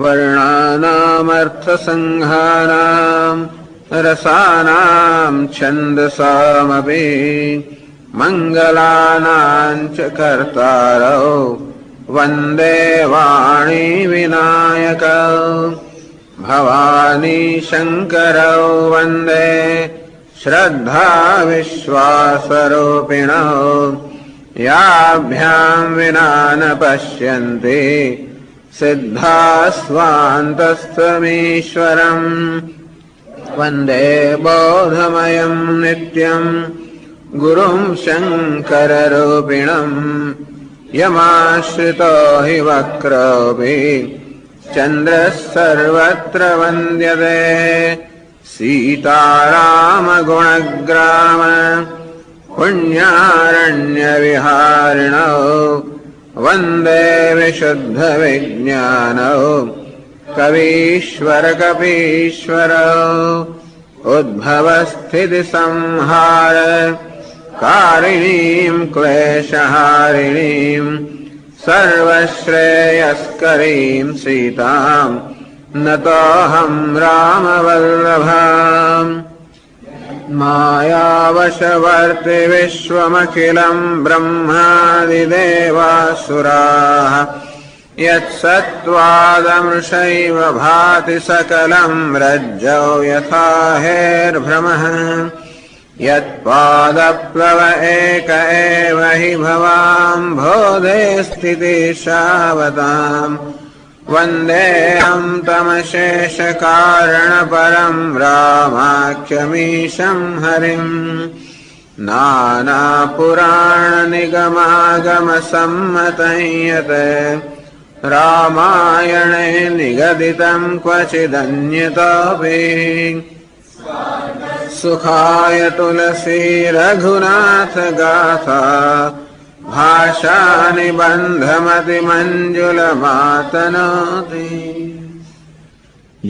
वर्णानामर्थसंहाराम् रसानाम् छन्दसामपि मङ्गलानाम् च कर्तारौ वन्दे वाणी विनायकौ भवानी शङ्करौ वन्दे श्रद्धा विश्वासरूपिणौ याभ्याम् विना न पश्यन्ति सिद्धास्वान्तस्तमीश्वरम् वन्दे बोधमयम् नित्यम् गुरुम् शङ्कररूपिणम् यमाश्रितो हि वक्रोऽपि चन्द्रः सर्वत्र वन्द्यते सीतारामगुणग्राम पुण्यारण्यविहारिणौ वन्दे विशुद्धविज्ञानौ कवीश्वरकपीश्वरौ उद्भवस्थितिसंहार कारिणीम् क्लेशहारिणीम् सर्वश्रेयस्करीम् सीताम् नतोऽहम् रामवल्लभाम् मायावशवर्ति विश्वमखिलम् ब्रह्मादिदेवासुराः यत्सत्त्वादमृषैव भाति सकलम् रज्जौ यथा हेर्भ्रमः यत्पादप्लव एक एव हि भवाम्भोधे स्थितिशावताम् वन्देऽहम् तमशेषकारणपरम् रामाख्यमीशम् हरिम् नानापुराणनिगमागमसम्मतं यत् रामायणे निगदितम् क्वचिदन्यतोऽपि सुखाय तुलसी रघुनाथ गाथा भाषा निबन्धमतिमञ्जुलमातनोति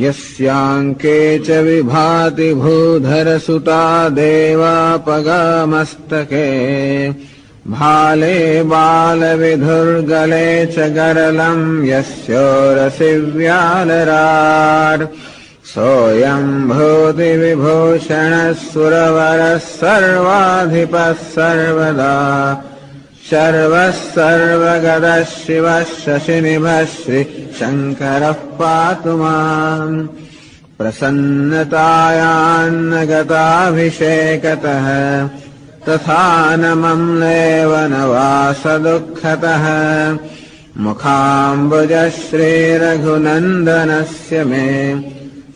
यस्याङ्के च विभाति भूधरसुता देवापगामस्तके भाले बालविधुर्गले च गरलम् यस्योरसि व्यालरार् सोऽयम् भूतिविभूषणः सुरवरः सर्वाधिपः सर्वदा शर्वः सर्वगतः शिवः शशिनिभः श्रीशङ्करः पातु माम् प्रसन्नतायान्नगताभिषेकतः तथा न मम्लेव न वासदुःखतः मुखाम्बुजः श्रीरघुनन्दनस्य मे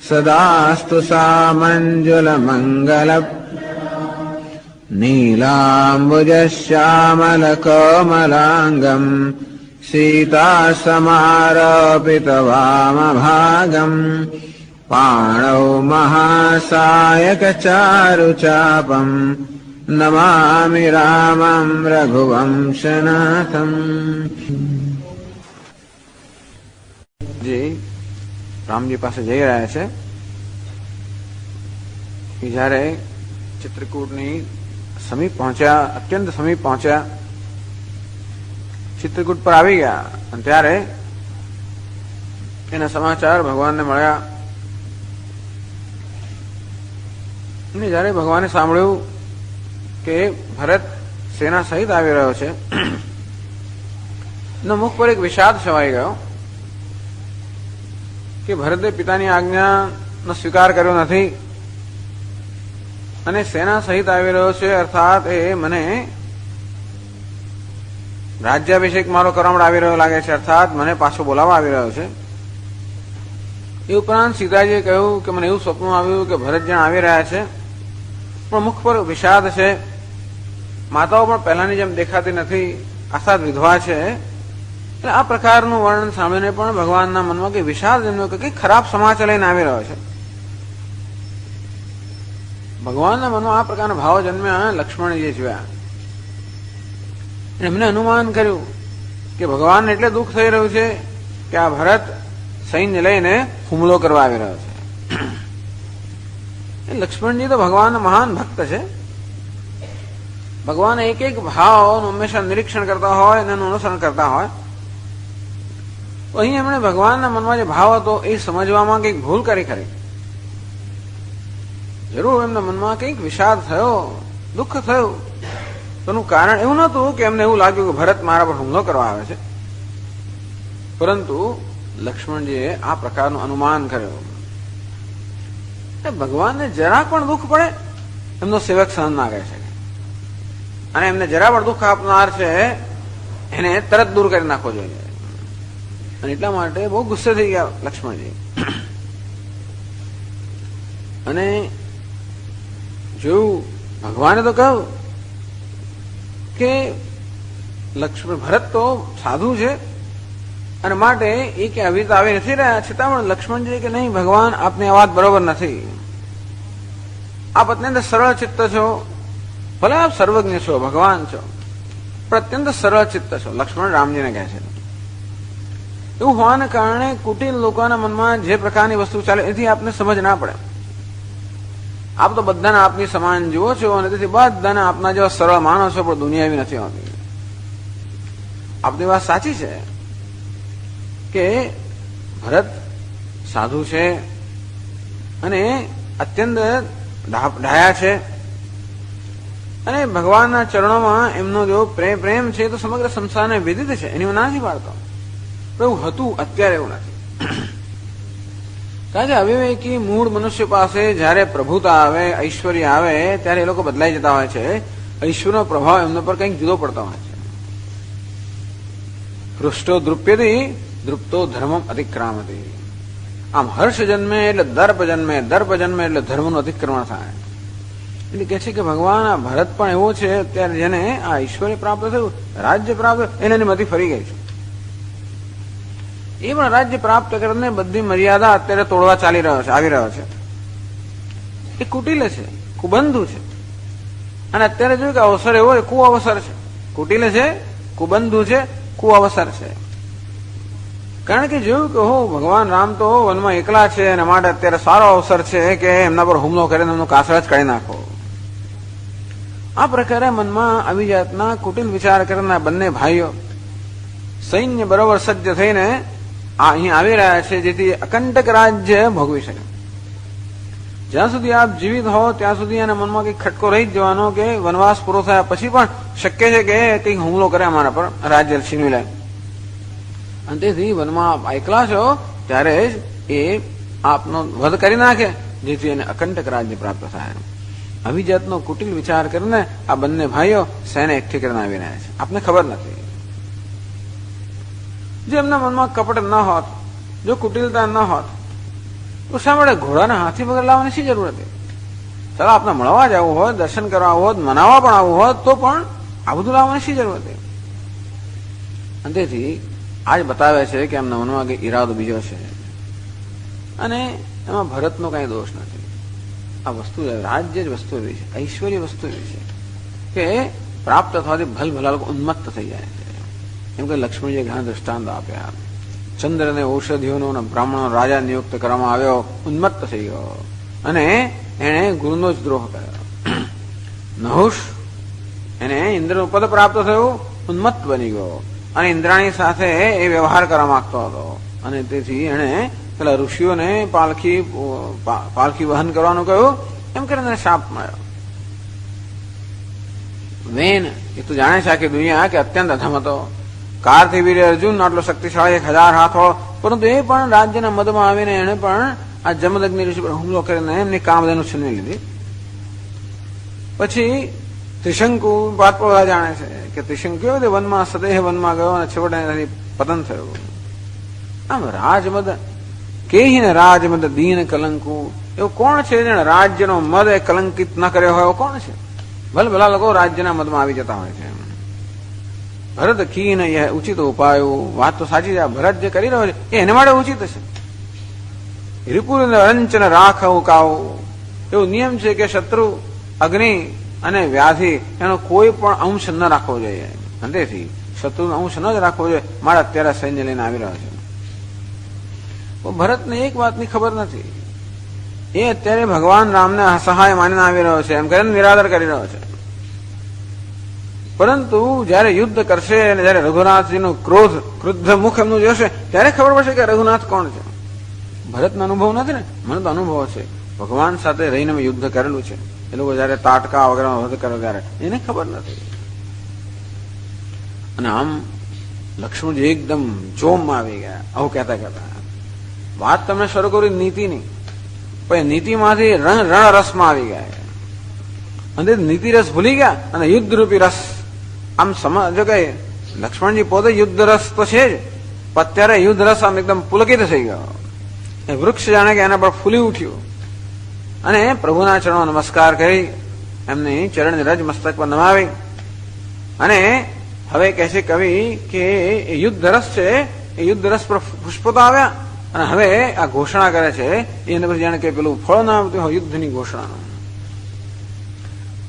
सदास्तु सामञ्जुलमङ्गल नीलाम्बुजश्यामलकोमलाङ्गम् सीतासमारोपितवामभागम् पाणौ महासायकचारुचापम् नमामि रामम् रघुवंशनाथम्। जी રામજી પાસે જઈ રહ્યા છે કે જયારે ચિત્રકૂટની સમીપ પહોંચ્યા, અત્યંત સમીપ પહોંચ્યા, ચિત્રકૂટ પર આવી ગયા અને ત્યારે એના સમાચાર ભગવાનને મળ્યા અને જયારે ભગવાને સાંભળ્યું કે ભરત સેના સહિત આવી રહ્યો છે એના મુખ પર એક વિષાદ છવાઈ ગયો કે ભરતે પિતાની આજ્ઞાનો સ્વીકાર કર્યો નથી અને સેના સહિત આવી રહ્યો છે, અર્થાત એ મને રાજ્યાભિષેક મારો કરવા આવી રહ્યો લાગે છે, અર્થાત મને પાછો બોલાવવા આવી રહ્યો છે. એ ઉપરાંત સીતાજીએ કહ્યું કે મને એવું સ્વપ્ન આવ્યું કે ભરત જ્યાં આવી રહ્યા છે પણ મુખ પર વિષાદ છે, માતાઓ પણ પહેલાની જેમ દેખાતી નથી, આસાદ વિધવા છે. એટલે આ પ્રકારનું વર્ણન સાંભળીને પણ ભગવાનના મનમાં કે વિષાદ જન્મ્યો કે કંઈક ખરાબ સમાચાર લઈને આવી રહ્યો છે. ભગવાનના મનમાં આ પ્રકારના ભાવ જન્મ્યા. લક્ષ્મણજીએ જોયા, એમને અનુમાન કર્યું કે ભગવાનને એટલે દુઃખ થઈ રહ્યું છે કે આ ભરત સૈન્ય લઈને હુમલો કરવા આવી રહ્યો છે. લક્ષ્મણજી તો ભગવાનના મહાન ભક્ત છે. ભગવાન એક એક ભાવનું હંમેશા નિરીક્ષણ કરતા હોય અને એનું અનુસરણ કરતા હોય. તો અહીં એમણે ભગવાનના મનમાં જે ભાવ હતો એ સમજવામાં કંઈક ભૂલ કરી ખરી. જરૂર એમના મનમાં કંઈક વિષાદ થયો, દુઃખ થયું. તેનું કારણ એવું નહોતું કે એમને એવું લાગ્યું કે ભરત મારા પર હુમલો કરવા આવે છે, પરંતુ લક્ષ્મણજીએ આ પ્રકારનું અનુમાન કર્યું. ભગવાનને જરા પણ દુઃખ પડે એમનો સેવક સહન ના કરી શકે, અને એમને જરા પણ દુઃખ આપનાર છે એને તરત દૂર કરી નાખવો જોઈએ. અને એટલા માટે બહુ ગુસ્સે થઈ ગયા લક્ષ્મણજી. અને જોયું ભગવાને તો કહ્યું કે લક્ષ્મણ ભરત તો સાધુ છે અને માટે એ કે આવી તો આવી નથી રહ્યા, છતાં પણ લક્ષ્મણજી કે નહીં ભગવાન આપની આ વાત બરોબર નથી. આપ અત્યંત સરળ ચિત્ત છો, ભલે આપ સર્વજ્ઞ છો, ભગવાન છો, પણ અત્યંત સરળ ચિત્ત છો. લક્ષ્મણ રામજીને કહે છે. એવું હોવાને કારણે કુટિલ લોકોના મનમાં જે પ્રકારની વસ્તુ ચાલે એથી આપને સમજ ના પડે. આપ તો બધાને આપની સમાન જુઓ છો અને તેથી બધાને આપના જેવા સરળ માનો છો, પણ દુનિયા એવી નથી હોતી. આપની વાત સાચી છે કે ભરત સાધુ છે અને અત્યંત ડાયા છે, અને ભગવાનના ચરણોમાં એમનો જો પ્રેમ છે તો સમગ્ર સંસારને વિદિત છે, એની નથી પાડતો. એવું હતું, અત્યારે એવું નથી. કારણ કે અવિવેકી મૂળ મનુષ્ય પાસે જયારે પ્રભુતા આવે, ઐશ્વર્ય આવે, ત્યારે એ લોકો બદલાઈ જતા હોય છે. ઐશ્વર્યનો પ્રભાવ એમના પર કંઈક જુદો પડતો હોય છે. હૃષ્ટો દ્રુપ્યથી દ્રુપ્તો ધર્મમ અતિક્રામતી. આમ હર્ષ જન્મે એટલે દર્પ જન્મે, દર્પ જન્મે એટલે ધર્મનું અતિક્રમણ થાય. એટલે કે છે કે ભગવાન આ ભરત પણ એવો છે અત્યારે જેને આ ઐશ્વર્ય પ્રાપ્ત થયું, રાજ્ય પ્રાપ્ત, એની મતિ ફરી ગઈ છે. એ પણ રાજ્ય પ્રાપ્ત કરીને બધી મર્યાદા અત્યારે તોડવા ચાલી રહ્યો છે, આવી રહ્યો છે. એ કુટિલ છે, કુબંધુ છે, અને અત્યારે જોયું કે અવસર એવો કુઅવસર છે. કુટિલ છે, કુબંધુ છે, કુઅવસર છે. કારણ કે જોયું કે ભગવાન રામ તો વનમાં એકલા છે અને માટે અત્યારે સારો અવસર છે કે એમના પર હુમલો કરીને એમનું કાસળ જ કાઢી નાખો. આ પ્રકારે મનમાં આવી જાતના કુટિલ વિચાર કરનાર બંને ભાઈઓ સૈન્ય બરોબર સજ્જ થઈને અહીં આવી રહ્યા છે, જેથી અકંટક રાજ્ય ભોગવી શકે. જ્યાં સુધી આપ જીવિત હો ત્યાં સુધી એના મનમાં કંઈક ખટકો રહી જ જવાનો કે વનવાસ પૂરો થયા પછી પણ શક્ય છે કે કંઈક હુમલો કરે અમારા પર, રાજ્ય છીનવી લે. અને તેથી વનમાં આપ એકલા છો ત્યારે જ એ આપનો વધ કરી નાખે, જેથી એને અકંટક રાજ્ય પ્રાપ્ત થાય. આવી જાતનો કુટિલ વિચાર કરીને આ બંને ભાઈઓ સેને એકઠી કરીને આવી રહ્યા છે. આપને ખબર નથી. જો એમના મનમાં કપટ ન હોત, જો કુટિલતા ન હોત, તો શા માટે ઘોડાને હાથી વગર લાવવાની શી જરૂર હતી? ચાલો આપને મળવા જ આવવું હોત, દર્શન કરવા આવવું હોત, મનાવવા પણ આવવું હોત, તો પણ આ બધું લાવવાની શી જરૂર હતી? અને તેથી આજ બતાવે છે કે એમના મનમાં કઈ ઈરાદો બીજો છે, અને એમાં ભરતનો કઈ દોષ નથી. આ વસ્તુ રાજ્ય જ વસ્તુ એવી છે, ઐશ્વર્ય વસ્તુ એવી છે કે પ્રાપ્ત થવાથી ભલભલા લોકો ઉન્મત્ત થઈ જાય છે. એમ કે લક્ષ્મણજીએ ઘણા દ્રષ્ટાંતો આપ્યા. ચંદ્રને ઔષધિઓનો બ્રાહ્મણો રાજા નિયુક્ત કરવામાં આવ્યો, ઉન્મત્ત થઈ ગયો અને એને ગુરુનો જ દ્રોહ કર્યો. નહુષ એને ઇન્દ્રનું પદ પ્રાપ્ત થયું, ઉન્મત્ત બની ગયો અને ઇન્દ્રાણી સાથે એ વ્યવહાર કરવા માંગતો હતો, અને તેથી એને પેલા ઋષિઓને પાલખી વહન કરવાનું કહ્યું, એમ કરીને શાપ મળ્યો. વેન એ તો જાણે છે આખી દુનિયા કે અત્યંત અધમ હતો. કારથી વીર અર્જુન આટલો શક્તિશાળી 1000 હાથો, પરંતુ એ પણ રાજ્યના મદમાં આવીને એને પણ આ જમદગ્નિ ઋષિ પર હુમલો કરીને એમની કામધેનુ છીનવી લીધી. પછી ત્રિશંકુ વાત પણ જાણે છે કે ત્રિશંકુ કેવો રીતે વનમાં સદેહ વનમાં ગયો અને છેવટે પતન થયું. આમ રાજમદ કેહીને રાજમદ દીન કલંકુ, એવું કોણ છે જેને રાજ્યનો મદ એ કલંકિત ન કર્યો હોય? કોણ છે? ભલભલા લોકો રાજ્યના મદમાં આવી જતા હોય છે. ભરત કીન એ ઉચિત ઉપાયો, વાત તો સાચી છે. ભરત જે કરી રહ્યો છે એ એને માટે ઉચિત છે. રિપુર રંચન રાખવું કાવું, એવો નિયમ છે કે શત્રુ, અગ્નિ અને વ્યાધિ એનો કોઈ પણ અંશ ન રાખવો જોઈએ. તેથી શત્રુનો અંશ ન જ રાખવો જોઈએ. મારે અત્યારે સૈન્ય લઈને આવી રહ્યો છે. ભરતને એક વાતની ખબર નથી. એ અત્યારે ભગવાન રામને સહાય માનીને આવી રહ્યો છે, એમ કરીને નિરાદર કરી રહ્યો છે. પરંતુ જયારે યુદ્ધ કરશે અને જયારે રઘુનાથજીનું ક્રુદ્ધ મુખ એમનું જોશે ત્યારે ખબર પડશે કે રઘુનાથ કોણ છે. ભરતનો અનુભવ નથી ને, મને તો અનુભવ છે. ભગવાન સાથે રહીને મેં યુદ્ધ કરેલું છે. એ લોકો જયારે તાટકા વગેરે વધ કરે ત્યારે એને ખબર નથી. અને આમ લક્ષ્મણજી એકદમ જોમમાં આવી ગયા. આવું કહેતા વાત તમને શરૂ કરી નીતિની, પણ નીતિમાંથી રણ રસમાં આવી ગયા અને નીતિ રસ ભૂલી ગયા અને યુદ્ધ રૂપી રસ. આમ સમજો કે લક્ષ્મણજી પોતે યુદ્ધ રસ તો છે જ, પણ અત્યારે યુદ્ધ રસ આમ એકદમ પુલકિત થઈ ગયો. એ વૃક્ષ જાણે કે એના પર ફૂલી ઉઠ્યું અને પ્રભુના ચરણો નમસ્કાર કરી એમની ચરણની રજ મસ્તક પર નમાવી અને હવે કહે છે કવિ કે એ યુદ્ધ રસ છે, એ યુદ્ધ રસ પર પુષ્પો તો આવ્યા અને હવે આ ઘોષણા કરે છે એને પછી જાણે કે પેલું ફળ ના આવતું હોય યુદ્ધની ઘોષણા.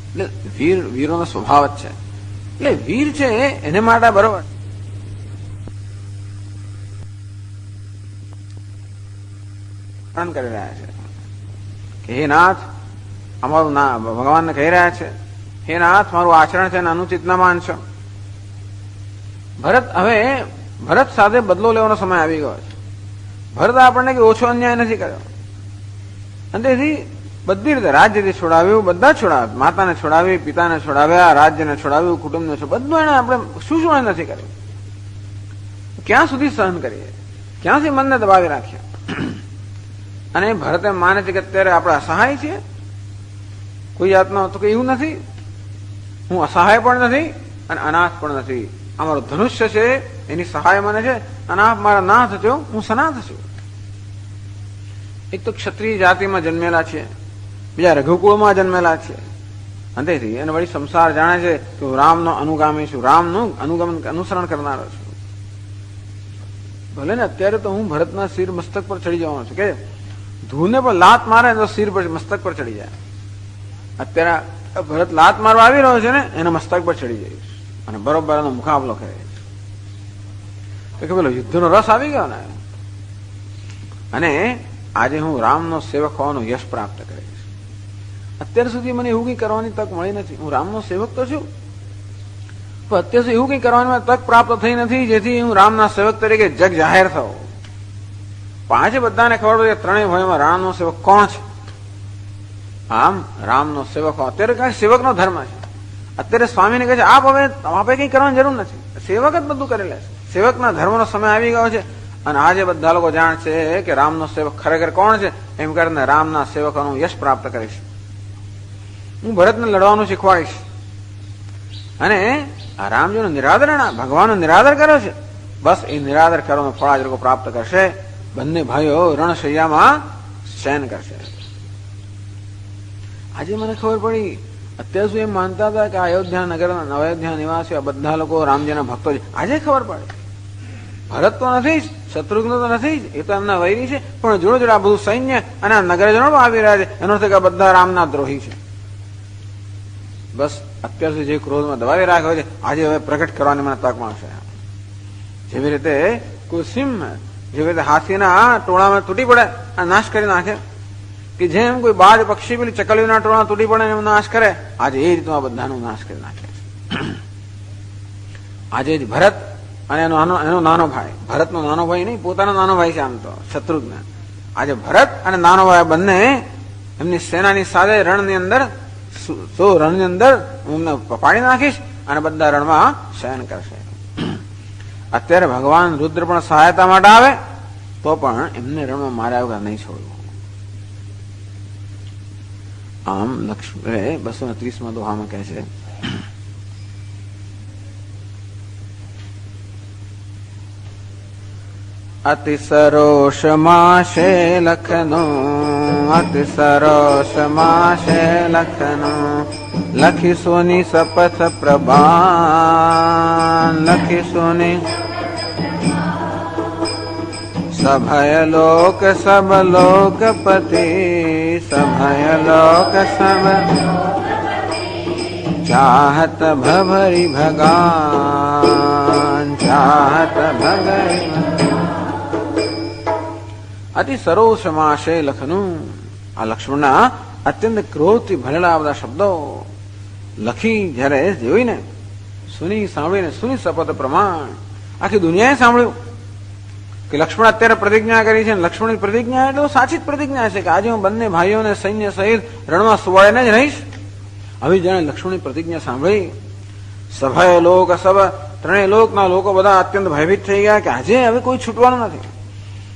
એટલે વીરોનો સ્વભાવ જ છે. એટલે વીર છે એને માટે બરોબર કરી રહ્યા છે કે હે નાથ, અમારું ભગવાનને કહી રહ્યા છે હે નાથ મારું આચરણ છે એને અનુચિત ના માનશો. ભરત સાથે બદલો લેવાનો સમય આવી ગયો છે. ભરત આપણને કે ઓછો અન્યાય નથી કર્યો અને તેથી બધી રીતે રાજ્યથી છોડાવ્યું, બધા છોડાવ્યા, માતાને છોડાવી, પિતાને છોડાવ્યા, રાજ્યને છોડાવ્યું, કુટુંબને બધું એને આપણે શું નથી કર્યું. ક્યાં સુધી સહન કરીએ, ક્યાંથી મનને દબાવી રાખ્યા. અને ભરત એમ માને છે કે અત્યારે આપણે અસહાય છીએ, કોઈ જાતનો તો કે એવું નથી, હું અસહાય પણ નથી અને અનાથ પણ નથી. અમારું ધનુષ્ય છે એની સહાય મને છે અને આપ મારા નાથ છો, હું સનાથ છું. એક તો ક્ષત્રિય જાતિમાં જન્મેલા છે, બીજા રઘુકુળમાં જન્મેલા છે અને તેથી એને વળી સંસાર જાણે છે કે હું રામનો અનુગામી છું, રામનું અનુસરણ કરનારો છું. ભલે ને અત્યારે તો હું ભરતના શિર મસ્તક પર ચડી જવાનો છું કે ધૂળને પણ લાત મારે તો શિર પર મસ્તક પર ચડી જાય. અત્યારે ભરત લાત મારવા આવી રહ્યો છે ને એના મસ્તક પર ચડી જઈશ અને બરોબર એનો મુકાબલો કરે કે પેલો યુદ્ધનો રસ આવી ગયો ને. અને આજે હું રામનો સેવક હોવાનો યશ પ્રાપ્ત કરીશ. અત્યાર સુધી મને એવું કઈ કરવાની તક મળી નથી. હું રામનો સેવક તો છું પણ અત્યાર સુધી એવું કઈ કરવાની તક પ્રાપ્ત થઈ નથી જેથી હું રામના સેવક તરીકે જગ જાહેર થયો. પાંચે બધાને ખબર પડે કે ત્રણેય ભયમાં રામનો સેવક કોણ છે. આમ રામનો સેવક અત્યારે કઈ સેવકનો ધર્મ છે. અત્યારે સ્વામીને કહે છે આપે કઈ કરવાની જરૂર નથી, સેવક જ બધું કરી લે છે. સેવકના ધર્મનો સમય આવી ગયો છે અને આજે બધા લોકો જાણશે કે રામનો સેવક ખરેખર કોણ છે. એમ કરીને રામના સેવકોનું યશ પ્રાપ્ત કરીશ. હું ભરતને લડવાનું શીખવાડીશ અને આ રામજીનું નિરાદર, ભગવાનનો નિરાદર કર્યો છે, બસ એ નિરાદર કરવાનું ફળ આજ લોકો પ્રાપ્ત કરશે. બંને ભાઈઓ રણશૈયામાં શયન કરશે. આજે મને ખબર પડી, અત્યાર સુધી એમ માનતા હતા કે અયોધ્યા નગરના અયોધ્યા નિવાસીઓ બધા લોકો રામજીના ભક્તો છે. આજે ખબર પડે ભરત તો નથી જ, શત્રુઘ્ન તો નથી જ, એ તો એમના વૈરી છે, પણ જોડે જોડે આ બધું સૈન્ય અને આ નગરજનો આવી રહ્યા છે એનો અર્થ કે બધા રામના દ્રોહી છે. બસ અત્યાર સુધી જે ક્રોધમાં દબાવી રાખ્યો છે આજે હવે પ્રગટ કરવાની મને તક મળશે. જેવી રીતે કોઈ સિંહ જેવી રીતે હાથીના ટોળામાં તૂટી પડે અને નાશ કરી નાખે કે જેમ કોઈ બાજ પક્ષી પેલી ચકલીઓના ટોળા તૂટી પડે એમ નાશ કરે, આજે એ રીતનો આ બધાનો નાશ કરી નાખે. આજે જ ભરત અને એનો નાનો ભાઈ, ભરતનો નાનો ભાઈ નહીં, પોતાનો નાનો ભાઈ છે આમ તો શત્રુઘ્ન. આજે ભરત અને નાનો ભાઈ બંને એમની સેનાની સાથે રણની અંદર એમને પાડી નાખીશ અને બધા રણમાં શયન કરશે. અત્યારે ભગવાન રુદ્ર પણ સહાયતા માટે આવે તો પણ એમને રણમાં માર્યા વગર નહીં છોડવું. આમ લક્ષ્મણ 230 દોહામાં કહે છે અતિ સરોષ માશે લખનો, અતિ સરોષ માશે લખનો, લખી સોની સપથ પ્રભાન, લખી સોની સભય લોક સબ લોકપતિ, સભય લોક સબ ચાહત ભભરી ભગાન, ચાહત ભગરી. અતિ સરોષમાશે લખનું. આ લક્ષ્મણના અત્યંત ક્રોધથી ભરેલા બધા શબ્દો લખી જયારે જોઈને સુની સાંભળીને સુની શપથ પ્રમાણ આખી દુનિયાએ સાંભળ્યું કે લક્ષ્મણ અત્યારે પ્રતિજ્ઞા કરી છે. લક્ષ્મણની પ્રતિજ્ઞા એટલે સાચી જ પ્રતિજ્ઞા છે કે આજે હું બંને ભાઈઓને સૈન્ય સહિત રણમાં સુવાડીને જ રહીશ. આવી જાણે લક્ષ્મણની પ્રતિજ્ઞા સાંભળી સભાએ લોક સબ ત્રણેય લોકના લોકો બધા અત્યંત ભયભીત થઈ ગયા કે આજે હવે કોઈ છૂટવાનું નથી.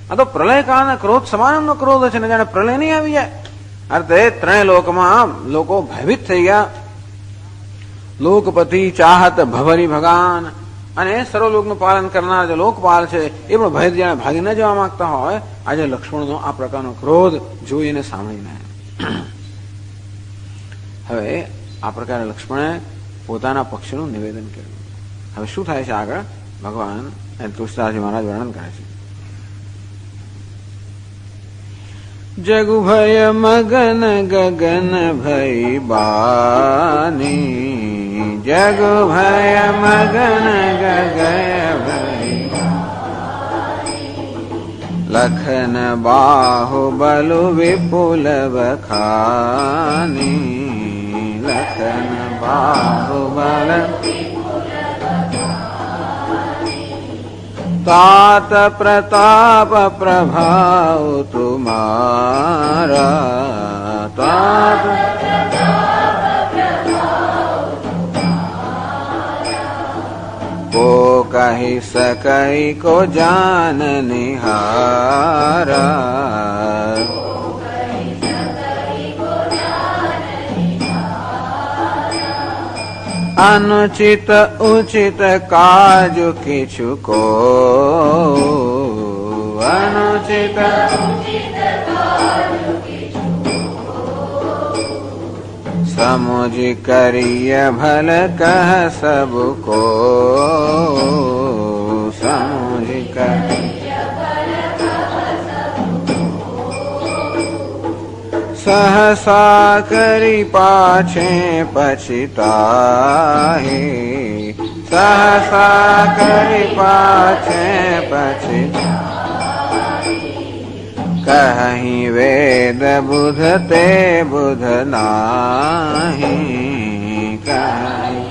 આ તો પ્રલય કાળના ક્રોધ સમાનનો ક્રોધ છે ને જાણે પ્રલય નહીં આવી જાય. અર્થે ત્રણેય લોકમાં લોકો ભયભીત થઈ ગયા. લોકપતિ ચાહત ભવરી ભગાન અને સર્વલોકનું પાલન કરનાર જે લોકપાલ છે એ પણ ભય જાણે ભાગી ન જવા માંગતા હોય. આજે લક્ષ્મણનો આ પ્રકારનો ક્રોધ જોઈને સાંભળીને હવે આ પ્રકારે લક્ષ્મણે પોતાના પક્ષનું નિવેદન કર્યું. હવે શું થાય છે આગળ ભગવાન તુલસીદાસજી મહારાજ વર્ણન કરે છે. જગુભય મગન ગગન ભય બાની, જગુભય મગન ગગય ભય લખન બાહુબલુ વિપુલ બખાની, લખન બાહુબલ तात प्रताप प्रभाव तुम्हारा, तात को कही सकई को जान निहारा, अनुचित उचित काज किछु को, अनुचित समुझ करिय भल कह सबको, समुझ करिय सहसा करी पाछे पछताहे, सहसा करी पाछे पछताहे, कहीं वेद बुध ते बुध नाही, कहीं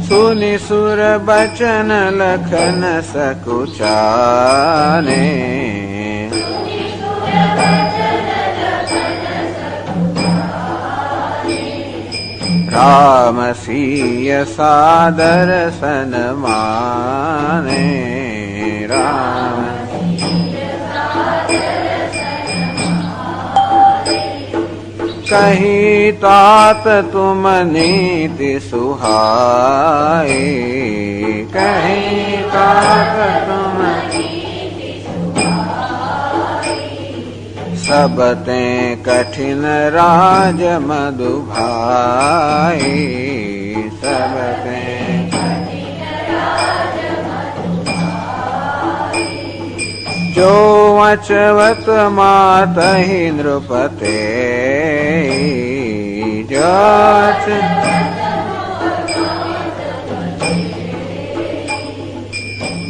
सुनि सुर बचन लखन सकुचाने, राम सिय सादर सन माने, राम कही तात तुम नीति सुहाए, कही तात तुम सब ते कठिन राज मधु भाई, सब ते जो अचवत मातहि नृपते, जो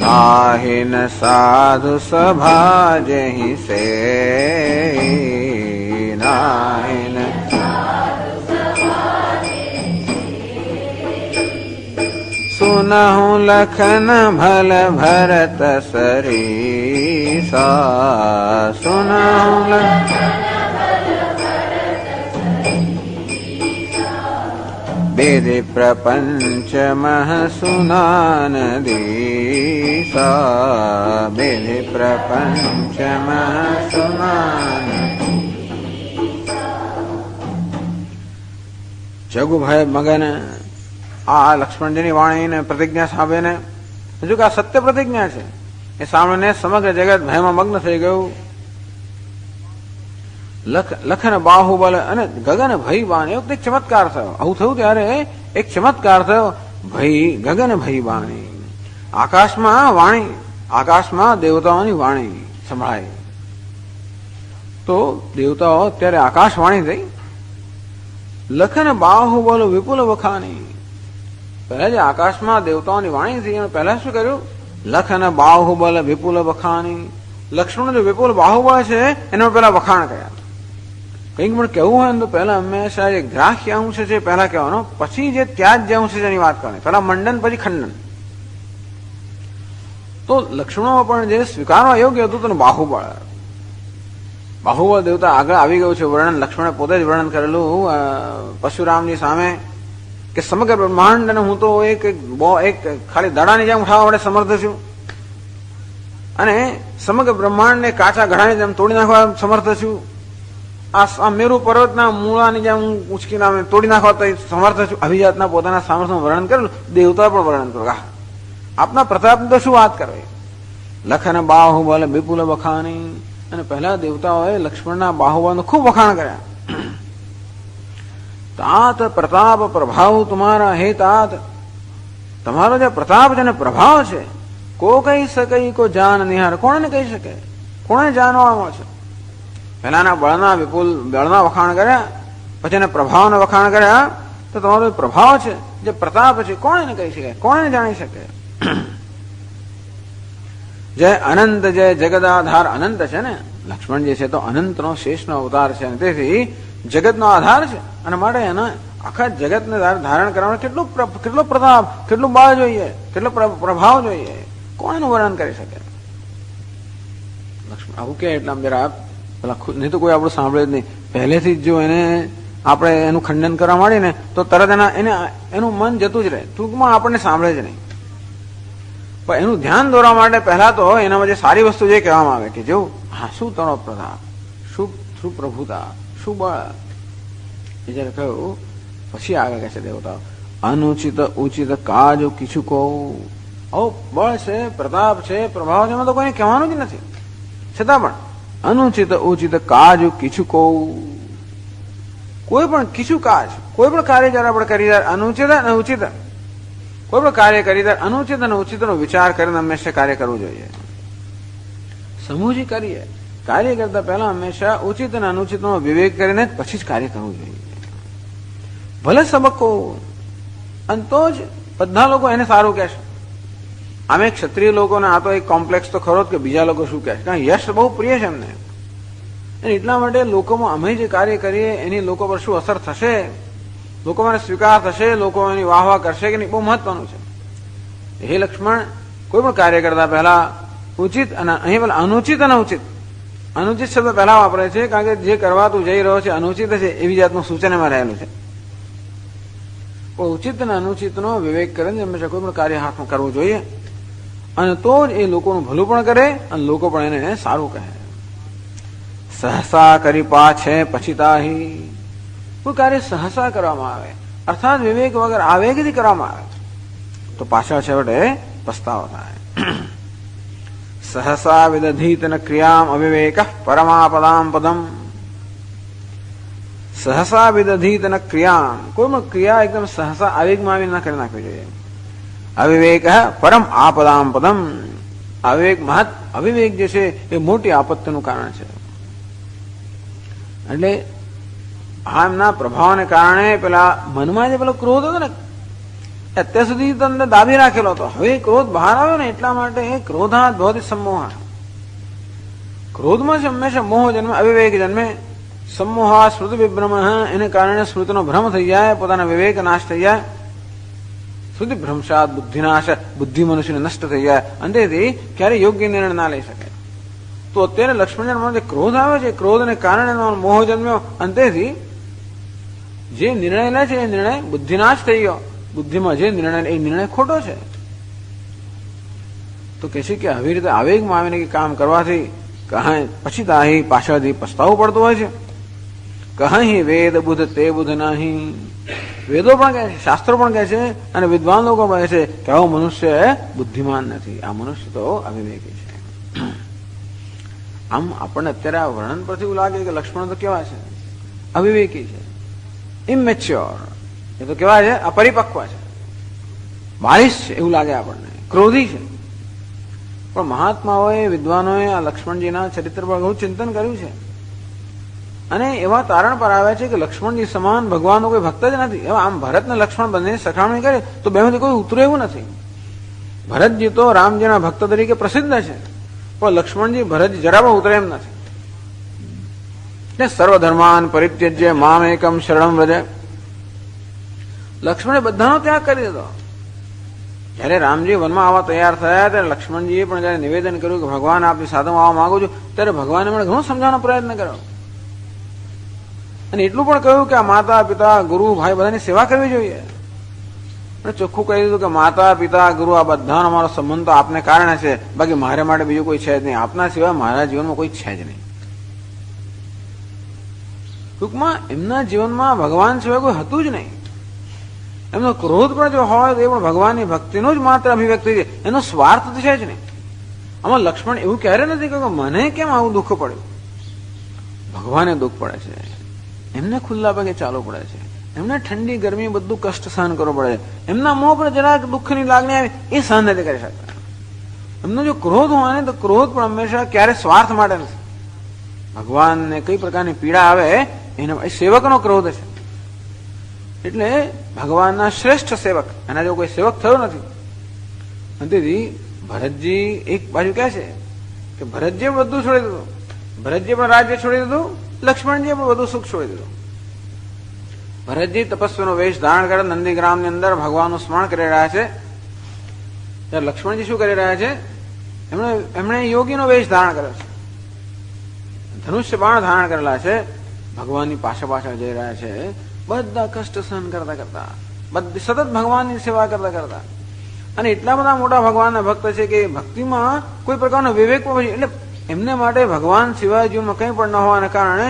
नाहिन साधु सभा जहि से, नाहिन सुनहु लखन भल भरत सरीसा, सुनहु विधि प्रपंच मह सुनान दीसा, विधि प्रपंच मह सुनान. જગુભાઈ મગન આ લક્ષ્મણજીની વાણીને પ્રતિજ્ઞા સાંભળીને હજુ કે આ સત્ય પ્રતિજ્ઞા છે એ સાંભળીને સમગ્ર જગત ભયમાં મગ્ન થઈ ગયું. લખન બાહુબલ અને ગગન ભયબાન એ વખતે એક ચમત્કાર થયો. આવું થયું ત્યારે એક ચમત્કાર થયો. ગગન ભયબાની, આકાશમાં વાણી, આકાશમાં દેવતાઓની વાણી સંભળાય. તો દેવતાઓ અત્યારે આકાશવાણી થઈ. લખન બાહુબલ વિપુલ વખાની, પહેલા જે આકાશમાં દેવતાઓની વાણી થઈ એણે પહેલા શું કર્યું? લખન બાહુબલ વિપુલ વખાની, લક્ષ્મણ જે વિપુલ બાહુબળ છે એનો પેલા વખાણ કર્યા. કંઈક પણ કહેવું હોય ને તો પહેલા હંમેશા જે ગ્રાહ્ય અંશ છે પહેલા કહેવાનો, પછી જે ત્યાજ્ય અંશ છે એની વાત કરવાની. પહેલા મંડન પછી ખંડન. તો લક્ષણોમાં પણ જે સ્વીકારવા યોગ્ય હતું તો બાહુબળ. બાહુબળ દેવતા આગળ આવી ગયું છે વર્ણન. લક્ષ્મણે પોતે જ વર્ણન કરેલું પરશુરામની સામે કે સમગ્ર બ્રહ્માંડ અને હું તો એક ખાલી દડાની જેમ ઉઠાવવા માટે સમર્થ છું, અને સમગ્ર બ્રહ્માંડને કાચા ઘડાની જેમ તોડી નાખવા સમર્થ છું. આ મેરુ પર્વતના મૂળાની જેમ ઉંચકીને તોડી નાખવા તો સમર્થ છું. અભિજાતના પોતાના સામર્થ્યનું વર્ણન કરેલું. દેવતા પણ વર્ણન કરેલું. આપના પ્રતાપની તો શું વાત કરવી. લખન બાહુબલ વિપુલ વખાણી. અને પહેલા દેવતાઓએ લક્ષ્મણના બાહુબળનું ખૂબ વખાણ કર્યા. તાત પ્રતાપ પ્રભાવ તમારા હે તાત, તમારો જે પ્રતાપ છે ને પ્રભાવ છે, કો કહી શકે કો જાન નિહાર. કોને કહી શકે, કોને જાણવા મળશે. પહેલાના બળના વિપુલ બળના વખાણ કર્યા, પછી એને પ્રભાવના વખાણ કર્યા. તો તમારો પ્રભાવ છે, જે પ્રતાપ છે, કોને કહી શકે, કોને જાણી શકે. જય અનંત જય જગદાધાર. અનંત છે ને લક્ષ્મણ જે છે તો અનંતનો શેષનો અવતાર છે, અને તેથી જગતનો આધાર છે. અને માટે એના આખા જગતને ધારણ કરવા કેટલો પ્રતાપ, કેટલું બળ જોઈએ, કેટલો પ્રભાવ જોઈએ, કોણ એનું વર્ણન કરી શકે. લક્ષ્મણ આવું કે એટલે જરા પેલા નહીં તો કોઈ આપણું સાંભળે જ નહીં. પહેલેથી જ જો એને આપણે એનું ખંડન કરવા માંડીએ ને તો તરત એનું મન જતું જ રહે. ટૂંકમાં આપણને સાંભળે જ નહીં. પણ એનું ધ્યાન દોરવા માટે પહેલા તો એનામાં જે સારી વસ્તુ જે કહેવામાં આવે કે જો હા શું તારો પ્રતાપ, શું પ્રભુતા, શું બળ, એ જયારે કહ્યું પછી આગળ કહે છે દેવતાઓ અનુચિત ઉચિત કાજ કીછું કહું. બળ છે, પ્રતાપ છે, પ્રભાવ છે, એમાં તો કોઈને કહેવાનું જ નથી. છતાં પણ અનુચિત ઉચિત કાજ કીછું કહું. કોઈ પણ કીછું કાજ, કોઈ પણ કાર્ય જયારે આપણે કરી જાય અનુચિત અને ઉચિત, કોઈ પણ કાર્ય કરી જાય અનુચિત અને ઉચિતનો વિચાર કરીને હંમેશા કાર્ય કરવું જોઈએ. સમૂહજી કરીએ કાર્ય કરતા પહેલા હંમેશા ઉચિત અને અનુચિતનો વિવેક કરીને પછી જ કાર્ય કરવું જોઈએ. ભલે સબકો, અને તો જ બધા લોકો એને સારું કહેશે. આમે ક્ષત્રિય લોકોને આ તો એક કોમ્પ્લેક્સ તો ખરો જ કે બીજા લોકો શું કહે છે, કારણ યશ બહુ પ્રિય છે એમને. એટલા માટે લોકોમાં અમે જે કાર્ય કરીએ એની લોકો પર શું અસર થશે, લોકો મને સ્વીકાર થશે, લોકો એની વાહ વાહ કરશે કે નહીં, બહુ મહત્વનું છે. હે લક્ષ્મણ, કોઈ પણ કાર્ય કરતા પહેલા ઉચિત અને અહીં પેલા અનુચિત અને ઉચિત, અનુચિત શબ્દ પહેલા વાપરે છે કારણ કે જે કરવા તું જઈ રહ્યો છે અનુચિત છે એવી જાતનું સૂચન એમાં રહેલું છે. પણ ઉચિત અને અનુચિતનો વિવેક કરીને હંમેશા કોઈ પણ કાર્ય હાથમાં કરવું જોઈએ, અને તો જ એ લોકોનું ભલું પણ કરે અને લોકો પણ એને સારું કહે. સહસા કરી પાછે પછીતાહી. કોઈ કાર્ય સહસા કરવામાં આવે અર્થાત વિવેક વગર આવેગથી કરવામાં આવે તો પાછળ છેવટે પસ્તાવો થાય. સહસા વિદધીતન ક્રિયામ અવિવેક પરમાપદામ પદમ. સહસા વિદધીતન ક્રિયામ, કોઈ પણ ક્રિયા એકદમ સહસા આવેગમાં આવી ના કરી નાખવી જોઈએ. અવિવેક પરમ આપદામ પદમ. અવિવેક જે છે એ મોટી આપત્તિનું કારણ છે. એટલે આ એમના પ્રભાવને કારણે પેલા મનમાં જે પેલો ક્રોધ હતો ને અત્યાર સુધી તો અંદર દાબી રાખેલો હતો, હવે ક્રોધ બહાર આવ્યો ને એટલા માટે ક્રોધાત ભવતિ સમોહ. ક્રોધમાં છે હંમેશા મોહ જન્મે, અવિવેક જન્મે. સમોહા સ્મૃતિ વિભ્રમ, એને કારણે સ્મૃતિનો ભ્રમ થઈ જાય, પોતાના વિવેક નાશ થઈ જાય. સ્મૃતિ ભ્રંશાત બુદ્ધિનાશ, બુદ્ધિ મનુષ્યને નષ્ટ થઈ જાય, અંતેથી ક્યારે યોગ્ય નિર્ણય ના લઈ શકે. તો અત્યારે લક્ષ્મણજન જે ક્રોધ આવે છે, ક્રોધને કારણે મોહ જન્મ્યો, અંતેથી જે નિર્ણય લે છે એ નિર્ણય બુદ્ધિનાશ થઈ ગયો. બુદ્ધિમાં જે નિર્ણય એ નિર્ણય ખોટો છે. તો કે છે કે આવી રીતે આવેગમાં આવીને કામ કરવાથી કહે પછી તાહી પાછળથી પસ્તાવું પડતું હોય છે. કહી વેદ બુદ્ધ તે બુદ્ધ નહીં. વેદો પણ કહે છે, શાસ્ત્રો પણ કહે છે, અને વિદ્વાન લોકો પણ કહે છે કે આવો મનુષ્ય બુદ્ધિમાન નથી, આ મનુષ્ય તો અવિવેકી છે. આમ આપણને અત્યારે આ વર્ણન પરથી એવું લાગે કે લક્ષ્મણ તો કેવા છે, અવિવેકી છે, ઇમેચ્યોર, એ તો કેવા છે, અપરિપક્વ છે, બાલિશ છે એવું લાગે આપણને, ક્રોધી છે. પણ મહાત્માઓએ વિદ્વાનોએ આ લક્ષ્મણજીના ચરિત્ર પર ઘણું ચિંતન કર્યું છે, અને એવા તારણ પર આવે છે કે લક્ષ્મણજી સમાન ભગવાનનો કોઈ ભક્ત જ નથી. એવા આમ ભરત ને લક્ષ્મણ બંને સરખામણી કરે તો બેમાંથી કોઈ ઉતરે એવું નથી. ભરતજી તો રામજીના ભક્ત તરીકે પ્રસિદ્ધ છે, પણ લક્ષ્મણજી ભરતજી જરા પણ ઉતરે એમ નથી. એટલે સર્વધર્માન પરિત્યજ્ય મામ એકમ શરણમ વ્રજ. લક્ષ્મણે બધાનો ત્યાગ કરી દીધો. જયારે રામજી વનમાં આવવા તૈયાર થયા ત્યારે લક્ષ્મણજીએ પણ જયારે નિવેદન કર્યું કે ભગવાન આપની સાથમાં આવવા માંગુ છું, ત્યારે ભગવાને મને ઘણો સમજાવવાનો પ્રયત્ન કર્યો અને એટલું પણ કહ્યું કે આ માતા પિતા ગુરુ ભાઈ બધાની સેવા કરવી જોઈએ. અને ચોખ્ખું કહી દીધું કે માતા પિતા ગુરુ આ બધાનો અમારો સંબંધ તો આપને કારણે છે, બાકી મારે માટે બીજું કોઈ છે જ નહીં. આપના સિવાય મારા જીવનમાં કોઈ છે જ નહીં. ટૂંકમાં એમના જીવનમાં ભગવાન સિવાય કોઈ હતું જ નહીં. એમનો ક્રોધ પણ જો હોય તો એ પણ ભગવાનની ભક્તિનો જ માત્ર અભિવ્યક્તિ છે, એનો સ્વાર્થ તો છે જ નહીં. આમાં લક્ષ્મણ એવું ક્યારે નથી કહ્યું કે મને કેમ આવું દુઃખ પડ્યું. ભગવાને દુઃખ પડે છે, એમને ખુલ્લા પગે ચાલવું પડે છે, એમને ઠંડી ગરમી બધું કષ્ટ સહન કરવું પડે છે. એમના મોં પર જરાક દુઃખની લાગણી આવે એ સહન નથી કરી શકતા. એમનો જો ક્રોધ હોય ને તો ક્રોધ પણ હંમેશા ક્યારે સ્વાર્થ માટે નથી. ભગવાનને કઈ પ્રકારની પીડા આવે એના સેવકનો ક્રોધ છે. એટલે ભગવાનના શ્રેષ્ઠ સેવક, એના જો કોઈ સેવક થયો નથી. તેથી ભરતજી એક બાજુ કહે છે કે ભરતજીએ બધું છોડી દીધું, ભરતજીએ પણ રાજ્ય છોડી દીધું, લક્ષ્મણજીએ પણ બધું સુખ છોડી દીધું. ભરતજી તપસ્વીનો વેશ ધારણ કરે નંદીગ્રામની અંદર ભગવાનનું સ્મરણ કરી રહ્યા છે. ત્યારે લક્ષ્મણજી શું કરી રહ્યા છે? એમણે યોગીનો વેશ ધારણ કર્યો છે, ધનુષ્ય બાણ ધારણ કરેલા છે, ભગવાનની પાછળ પાછળ જઈ રહ્યા છે. બધા કષ્ટ સહન કરતા કરતા, બધી સતત ભગવાનની સેવા કરતા કરતા. અને એટલા બધા મોટા ભગવાનના ભક્ત છે કે ભક્તિમાં કોઈ પ્રકારનો વિવેક પણ, એટલે એમને માટે ભગવાન સિવાય જીવનમાં કંઈ પણ ન હોવાના કારણે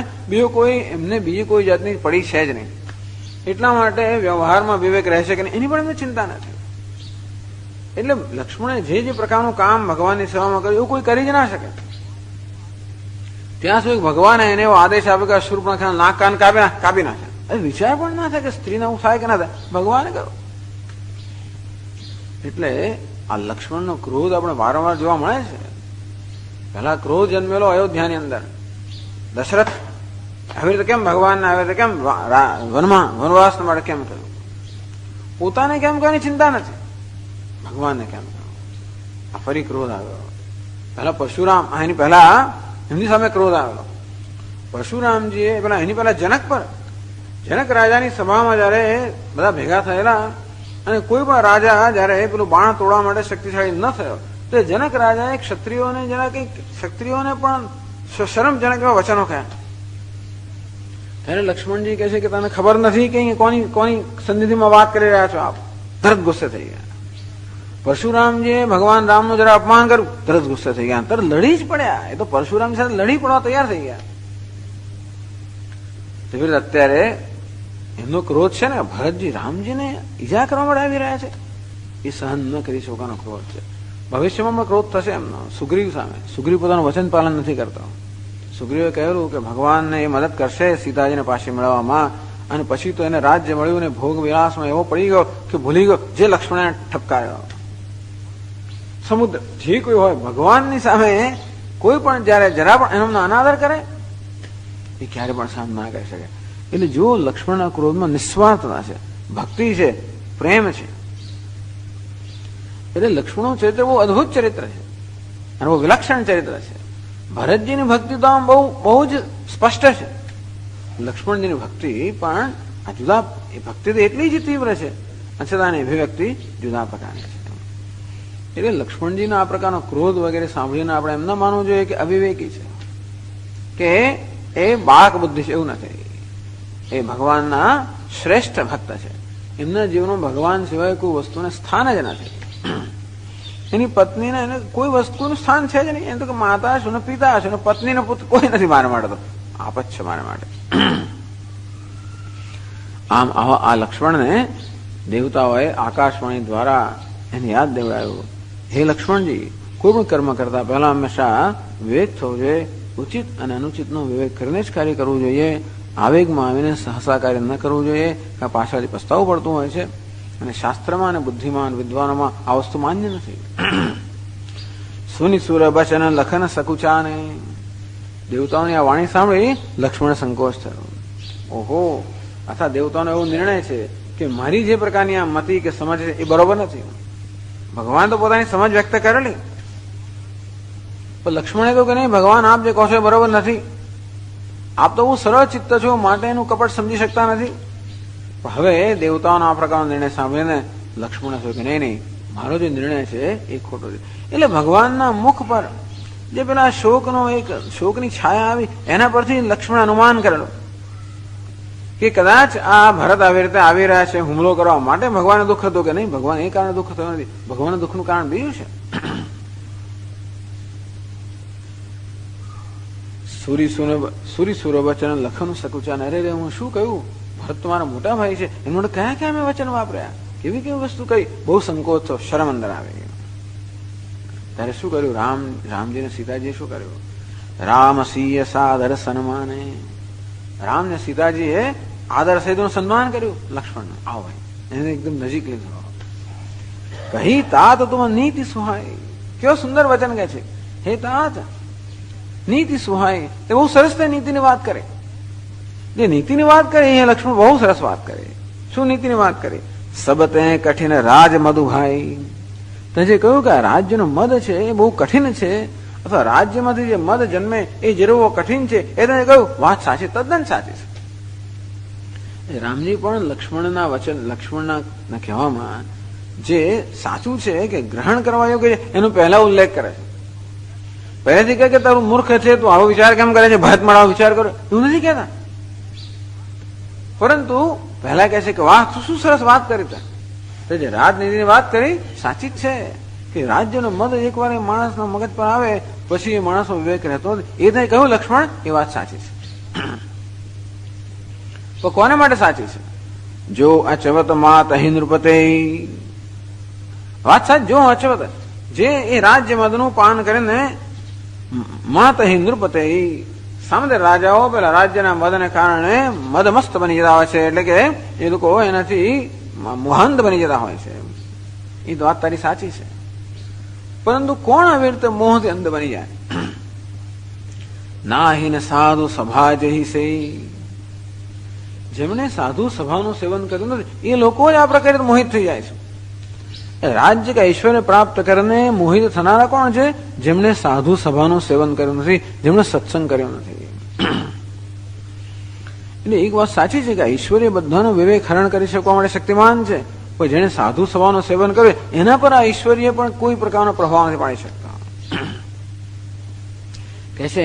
એમને બીજી કોઈ જાતની પડી છે જ નહીં. એટલા માટે વ્યવહારમાં વિવેક રહેશે કે નહીં એની પણ એમને ચિંતા નથી. એટલે લક્ષ્મણે જે પ્રકારનું કામ ભગવાનની સેવામાં કર્યું એવું કોઈ કરી જ ના શકે. ત્યાં સુધી ભગવાને એને એવો આદેશ આપ્યો કે શૂર્પણખા નાક કાન કાપી નાખે. વિચાર પણ ના થાય કે સ્ત્રીને હું થાય કે ના થાય, ભગવાને કરો. એટલે આ લક્ષ્મણનો ક્રોધ આપણે વારંવાર જોવા મળે છે. પહેલા ક્રોધ જન્મેલો અયોધ્યાની અંદર, દશરથ આવી રીતે કેમ ભગવાનને આવી રીતે કેમ વનવાસ માટે કેમ થયું, પોતાને કેમ કોઈની ચિંતા નથી, ભગવાનને કેમ થયું. આ ફરી ક્રોધ આવ્યો. પહેલા પરશુરામ, એની પહેલા એમની સામે ક્રોધ આવેલો. પરશુરામજીએ પેલા એની પહેલા જનક રાજાની સભામાં જયારે બધા ભેગા થયેલા અને કોઈ પણ રાજા જયારે પેલું બાણ તોડવા માટે શક્તિશાળી ન થયો તો જનક રાજાએ ક્ષત્રિયોને પણ શરમજનક એવા વચનો કહ્યા. ત્યારે લક્ષ્મણજી કહે છે કે તને ખબર નથી કે કોની સન્નિધિમાં વાત કરી રહ્યા છો આપ. તરત ગુસ્સે થઈ ગયા. પરશુરામજીએ ભગવાન રામનું જરા અપમાન કર્યું, તરત ગુસ્સે થઈ ગયા, તરત લડી જ પડ્યા. એ તો પરશુરામ સાથે લડી પડવા તૈયાર થઈ ગયા. અત્યારે એમનો ક્રોધ છે ને ભરતજી રામજીને ઈજા કરવા માટે આવી રહ્યા છે, એ સહન ન કરી શકવાનો ક્રોધ છે. ભવિષ્યમાં પણ ક્રોધ થશે એમનો સુગ્રીવ સામે. સુગ્રીવ પોતાનું વચન પાલન નથી કરતો. સુગ્રીવે કહેલું કે ભગવાનને એ મદદ કરશે સીતાજીને પાછી મેળવવામાં, અને પછી તો એને રાજ્ય મળ્યું ને ભોગ વિલાસમાં એવો પડી ગયો કે ભૂલી ગયો જે લક્ષ્મણે ઠપકાર્યો. સમુદ્ર જે કોઈ હોય ભગવાનની સામે કોઈ પણ જયારે જરા પણ એનો અનાદર કરે એ ક્યારે પણ સહન ના કરી શકે. એટલે જો લક્ષ્મણના ક્રોધમાં નિસ્વાર્થતા છે, ભક્તિ છે, પ્રેમ છે. એટલે લક્ષ્મણનું ચરિત્ર બહુ અદભુત ચરિત્ર છે અને બહુ વિલક્ષણ ચરિત્ર છે. ભરતજીની ભક્તિ તો આમ બહુ જ સ્પષ્ટ છે. લક્ષ્મણજીની ભક્તિ પણ આ જુદા, એ ભક્તિ તો એટલી જ તીવ્ર છે છતાં અભિવ્યક્તિ જુદા પ્રકારની છે. એટલે લક્ષ્મણજીનો આ પ્રકારનો ક્રોધ વગેરે સાંભળીને આપણે એમ ન માનવું જોઈએ કે અવિવેકી છે, કે એ બાળક બુદ્ધિ છે, એવું નથી. એ ભગવાનના શ્રેષ્ઠ ભક્ત છે. એમના જીવનમાં ભગવાન સિવાય કોઈ વસ્તુને સ્થાન જ નથી. એની પત્નીને એને કોઈ વસ્તુનું સ્થાન છે જ નહીં. એમ તો કે માતા છું ને પિતા છું ને પત્ની ને પુત્ર કોઈ નથી મારા માટે, તો આપ જ છે મારા માટે. આમ આ લક્ષ્મણને દેવતાઓએ આકાશવાણી દ્વારા એને યાદ દેવડાવ્યું, હે લક્ષ્મણજી, કોઈ પણ કર્મ કરતા પહેલા હંમેશા વિવેક થવો જોઈએ. ઉચિત અને અનુચિતનો વિવેક કરીને જ કાર્ય કરવું જોઈએ. આવેગમાં આવીને સહસા કાર્ય ન કરવું જોઈએ, કે પાછળથી પસ્તાવું પડતું હોય છે. અને શાસ્ત્રમાં અને બુદ્ધિમાન વિદ્વાનોમાં આ વસ્તુ માન્ય નથી. સુનિસુર બચન લખન સકુચાને. દેવતાઓની આ વાણી સાંભળી લક્ષ્મણ સંકોચ થયો. ઓહો, અથવા દેવતાઓનો એવો નિર્ણય છે કે મારી જે પ્રકારની આ મતિ કે સમજ છે એ બરોબર નથી. ભગવાન તો પોતાની સમજ વ્યક્ત કરેલી, પણ લક્ષ્મણે તો કે નહીં, ભગવાન આપ જે કહો છો એ બરોબર નથી. આપ તો બહુ સરળ ચિત્ત છો માટે એનું કપટ સમજી શકતા નથી. પણ હવે દેવતાઓનો આ પ્રકારનો નિર્ણય સાંભળીને લક્ષ્મણે કહ્યું કે નહીં નહીં, મારો જે નિર્ણય છે એ ખોટો છે. એટલે ભગવાનના મુખ પર જે પેલા શોકની છાયા આવી એના પરથી લક્ષ્મણ અનુમાન કરેલું કે કદાચ આ ભરત આવી રીતે આવી રહ્યા છે હુમલો કરવા માટે ભગવાનને દુઃખ હતું કે નહીં, ભગવાન એ કારણે દુઃખ થયું નથી, ભગવાનના દુઃખનું કારણ બીજું છે. સુરી સુર વચન લખન સકુચાન. અરે રે, હું શું કહ્યું, ભરત તમારા મોટા ભાઈ છે, એના માટે કયા કયા મેં વચન વાપર્યા, કેવી કેવી વસ્તુ કહી, બહુ સંકોચ થયો, શરમ અંદર આવી ગયો. ત્યારે શું કર્યું રામજીને સીતાજીએ શું કર્યું? રામ સિંહ સાદર સન્માને. રામ ને સીતાજીએ આદર સહિતનું સન્માન કર્યું લક્ષ્મણને. આવો ભાઈ, એને એકદમ નજીક લીધો. કહી તાત તુમ નીતિ સુહાય. કેવો સુંદર વચન કહે છે, હે તાત નીતિ સુહાય. તે બહુ સરસ તે નીતિની વાત કરે. જે નીતિની વાત કરે એ લક્ષ્મણ બહુ સરસ વાત કરે. શું નીતિની વાત કરે? સબતે કઠિન રાજ મધુભાઈ. તે જે કહ્યું કે આ રાજ્યનો મદ છે એ બહુ કઠિન છે, અથવા રાજ્યમાંથી જે મદ જન્મે એ જરૂર કઠિન છે, એ તેને કહ્યું વાત સાચી, તદ્દન સાચી છે. રામજી પણ લક્ષ્મણના કહેવામાં જે સાચું છે કે ગ્રહણ કરવા યોગ્ય છે એનો પહેલા ઉલ્લેખ કરે છે. પહેલેથી કહે કે તારું મૂર્ખ છે, તું આવો વિચાર કેમ કરે છે, ભરત મારો વિચાર કરો, એવું નથી કહેતા. પરંતુ પહેલા કહે છે કે વાહ, તું શું સરસ વાત કરી. તે જે રાજનીતિની વાત કરી સાચી જ છે કે રાજ્યનો મદ એકવાર એ માણસના મગજ પર આવે પછી એ માણસનો વિવેક રહેતો નથી. એ તે કહ્યું લક્ષ્મણ, એ વાત સાચી છે. તો કોને માટે સાચી છે? જો અચવત માત અહીં નૃપતે. વાત સાચી, જો અચવત, જે એ રાજ્ય મદનું પાન કરીને માત અહીં નૃપતે, સામે રાજાઓ પેલા રાજ્યના મદને કારણે મદમસ્ત બની જતા હોય છે, એટલે કે એ લોકો એનાથી મોહાંત બની જતા હોય છે. એ તો વાત તારી સાચી છે. પરંતુ કોણ આવી રીતે મોહથી અંધ બની જાય? નાહીન સાધુ સભા જહી સે. જેમણે સાધુ સભાનું સેવન કર્યું નથી એ લોકો જ આ પ્રકારે મોહિત થઈ જાય છે. રાજ્ય કે ઐશ્વર્ય પ્રાપ્ત કરીને મોહિત થનારા કોણ છે? જેમણે સાધુ સભાનું સેવન કર્યું નથી, જેમણે સત્સંગ કર્યો નથી. એટલે એક વાત સાચી છે કે ઐશ્વર્ય બધાનો વિવેક હરણ કરી શકવા માટે શક્તિમાન છે, પણ જેને સાધુ સભાનું સેવન કર્યું એના પર આ ઐશ્વર્ય પણ કોઈ પ્રકારનો પ્રભાવ નથી પાડી શકતા. કહે છે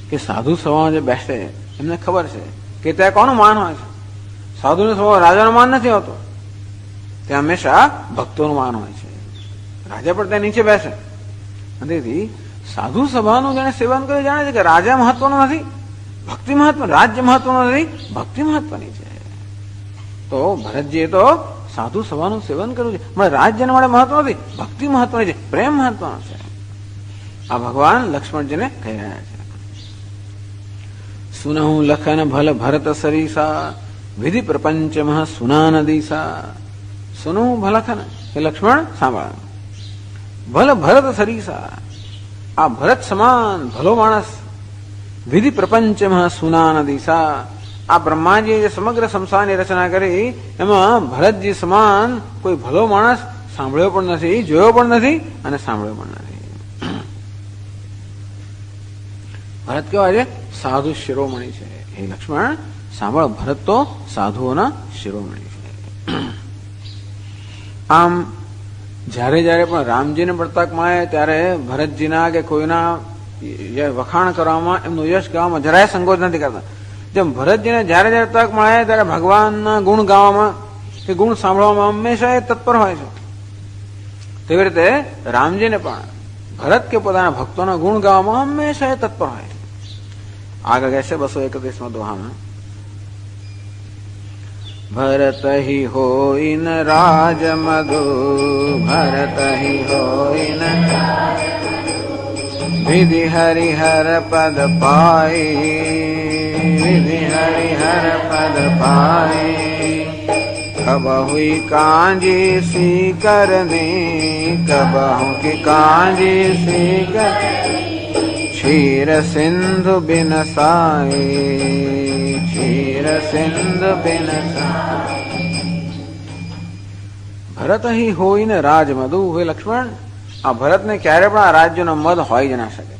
કે સાધુ સભામાં જે બેસે એમને ખબર છે કે ત્યાં કોનું માન હોય છે. સાધુનો સ્વભાવ રાજાનો માન નથી હોતો, ત્યાં હંમેશા ભક્તોનું માન હોય છે. રાજા પણ ત્યાં નીચે બેસે. તેથી સાધુ સભાનું જેને સેવન કરે જાણે છે કે રાજા મહત્વનો નથી, ભક્તિ મહત્વ, રાજ્ય મહત્વનો નથી, ભક્તિ મહત્વની છે. તો ભરતજીએ તો સાધુ સભાનું સેવન કર્યું છે, પણ રાજ્યને માટે મહત્વ નથી, ભક્તિ મહત્વની છે, પ્રેમ મહત્વનો છે. આ ભગવાન લક્ષ્મણજીને કહી રહ્યા છે. સુનહુ લખન ભલ ભરત સરીસા વિધિ પ્રપંચ મહ સુના નદીસા. સુનહુ ભલખન, એ લક્ષ્મણ સાંભળ. ભલ ભરત સરીસા, આ ભરત સમાન ભલો માણસ. વિધિ પ્રપંચ મહ સુના નદીસા, આ બ્રહ્માજીએ જે સમગ્ર સંસારની રચના કરી એમાં ભરતજી સમાન કોઈ ભલો માણસ સાંભળ્યો પણ નથી, જોયો પણ નથી અને સાંભળ્યો પણ નથી. ભરત કેવા છે? સાધુ શિરોમણી છે. હે લક્ષ્મણ સાંભળ, ભરત તો સાધુઓના શિરોમણી છે. આમ જયારે જયારે પણ રામજીને પડતાકમાં આવે ત્યારે ભરતજીના કે કોઈના વખાણ કરવામાં, એમનું યશ ગાવામાં જરાય સંકોચ નથી કરતા. જેમ ભરતજીને જયારે જયારે તક મળે ત્યારે ભગવાનના ગુણ ગાવામાં કે ગુણ સાંભળવામાં હંમેશા એ તત્પર હોય છે. તેવી રીતે રામજીને પણ ભરત કે પોતાના ભક્તોના ગુણ ગાવામાં હંમેશા એ તત્પર હોય છે. આગળ કહેશે 231માં દોહામાં, ભરત હિ હોઈન રાજ મધુ, ભરત હિ હોઈન વિધિ હરિહર પદ પાઈ, વિધિ હરિહર પદ પાઈ. કબહુ કાંજી સી કરને, કબહુ કી કાંજી સી કર, क्षीर सिंधु बिन साई, क्षीर सिंधु बिन साई. ભરત હિ હોઈને રાજ મધુ. હે લક્ષ્મણ, આ ભરતને ક્યારે પણ આ રાજ્યનો મદ હોય જ ના શકે.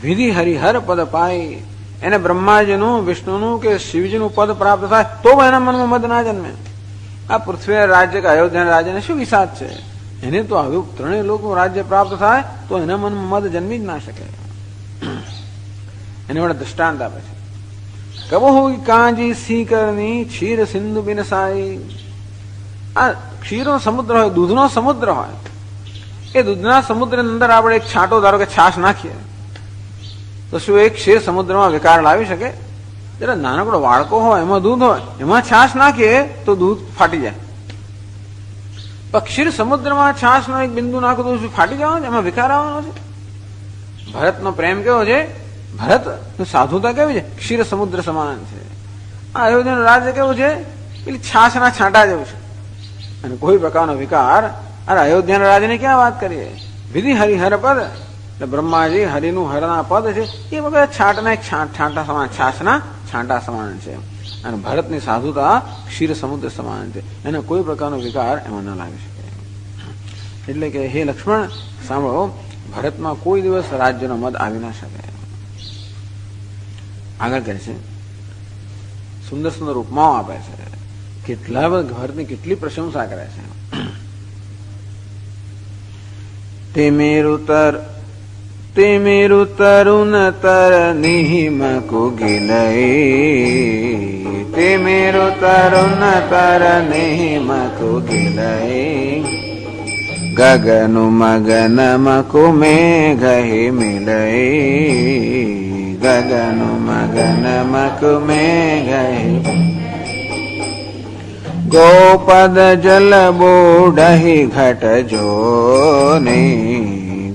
વિધિ હરિહર પદ પાય, એને બ્રહ્માજીનું, વિષ્ણુનું કે શિવજીનું પદ પ્રાપ્ત થાય તો એના મનમાં મદ ના જન્મે. આ પૃથ્વી રાજ્ય કે અયોધ્યા રાજ્યને શું વિષાદ છે? એને તો આવ્યું ત્રણેય લોકનું રાજ્ય પ્રાપ્ત થાય તો એના મનમાં મદ જન્મી જ ના શકે. એને વડે દ્રષ્ટાંત આપે છે. કબો હોય કાંજી સીકરની ક્ષીર સિંધુ બિનસાઈ. આ ક્ષીરનો સમુદ્ર હોય, દૂધનો સમુદ્ર હોય, એ દૂધના સમુદ્રની અંદર આપણે એક છાંટો ધારો કે છાશ નાખીએ તો શું એક ક્ષીર સમુદ્રમાં વિકાર લાવી શકે? જરા નાનકડો વાળકો હોય, એમાં દૂધ હોય, એમાં છાશ નાખીએ તો દૂધ ફાટી જાય. પણ ક્ષીર સમુદ્રમાં છાશનો એક બિંદુ નાખો તો શું ફાટી જવાનો છે? એમાં વિકાર આવવાનો છે? ભરતનો પ્રેમ કેવો છે? ભરત સાધુતા કેવી છે? ક્ષીર સમુદ્ર સમાન છે. આ અયોધ્યાનું રાજ્ય કેવું છે? પેલી છાશના છાંટા જેવું છે. અને કોઈ પ્રકારનો વિકાર. અરે અયોધ્યાના રાજ્યની ક્યાં વાત કરીએ? વિધિ હરિહર પદ, એટલે બ્રહ્માજી હરિનું હરના પદ છે એ વગર છાંટના એક છાંટા સમાન, છાશના છાંટા સમાન છે. અને ભરતની સાધુતા ક્ષીર સમુદ્ર સમાન છે. એને કોઈ પ્રકારનો વિકાર એમાં ન લાવી શકે. એટલે કે હે લક્ષ્મણ સાંભળો, ભરતમાં કોઈ દિવસ રાજ્યનો મદ આવી ના શકે. આગળ કહે છે, સુંદર સુંદર ઉપમાઓ આપે છે, કેટલા ભરતની કેટલી પ્રશંસા કરે છે. તેમેરુ તરુણ તર નિહિમ કુગિલઈ. તેમેરુ તરુણ તર નિહિમ કુગિલઈ. ગગનુ મગન મકુ મેઘહિ મિલઈ. ગગનુ મગન મકુ મેઘહિ. ગોપદ જલ બોડહી ઘટ જોની.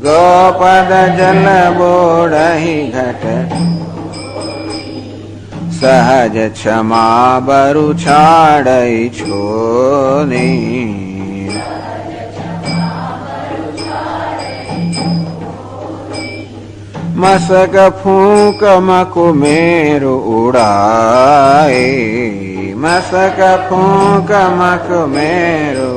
ગોપદ જલ બોડહી ઘટ. સહજ ક્ષમા બરુ છાડઈ છોની. મસક ફૂંક મકુ મેરુ ઉડાય. મસક ફૂંક મકુ મેરુ.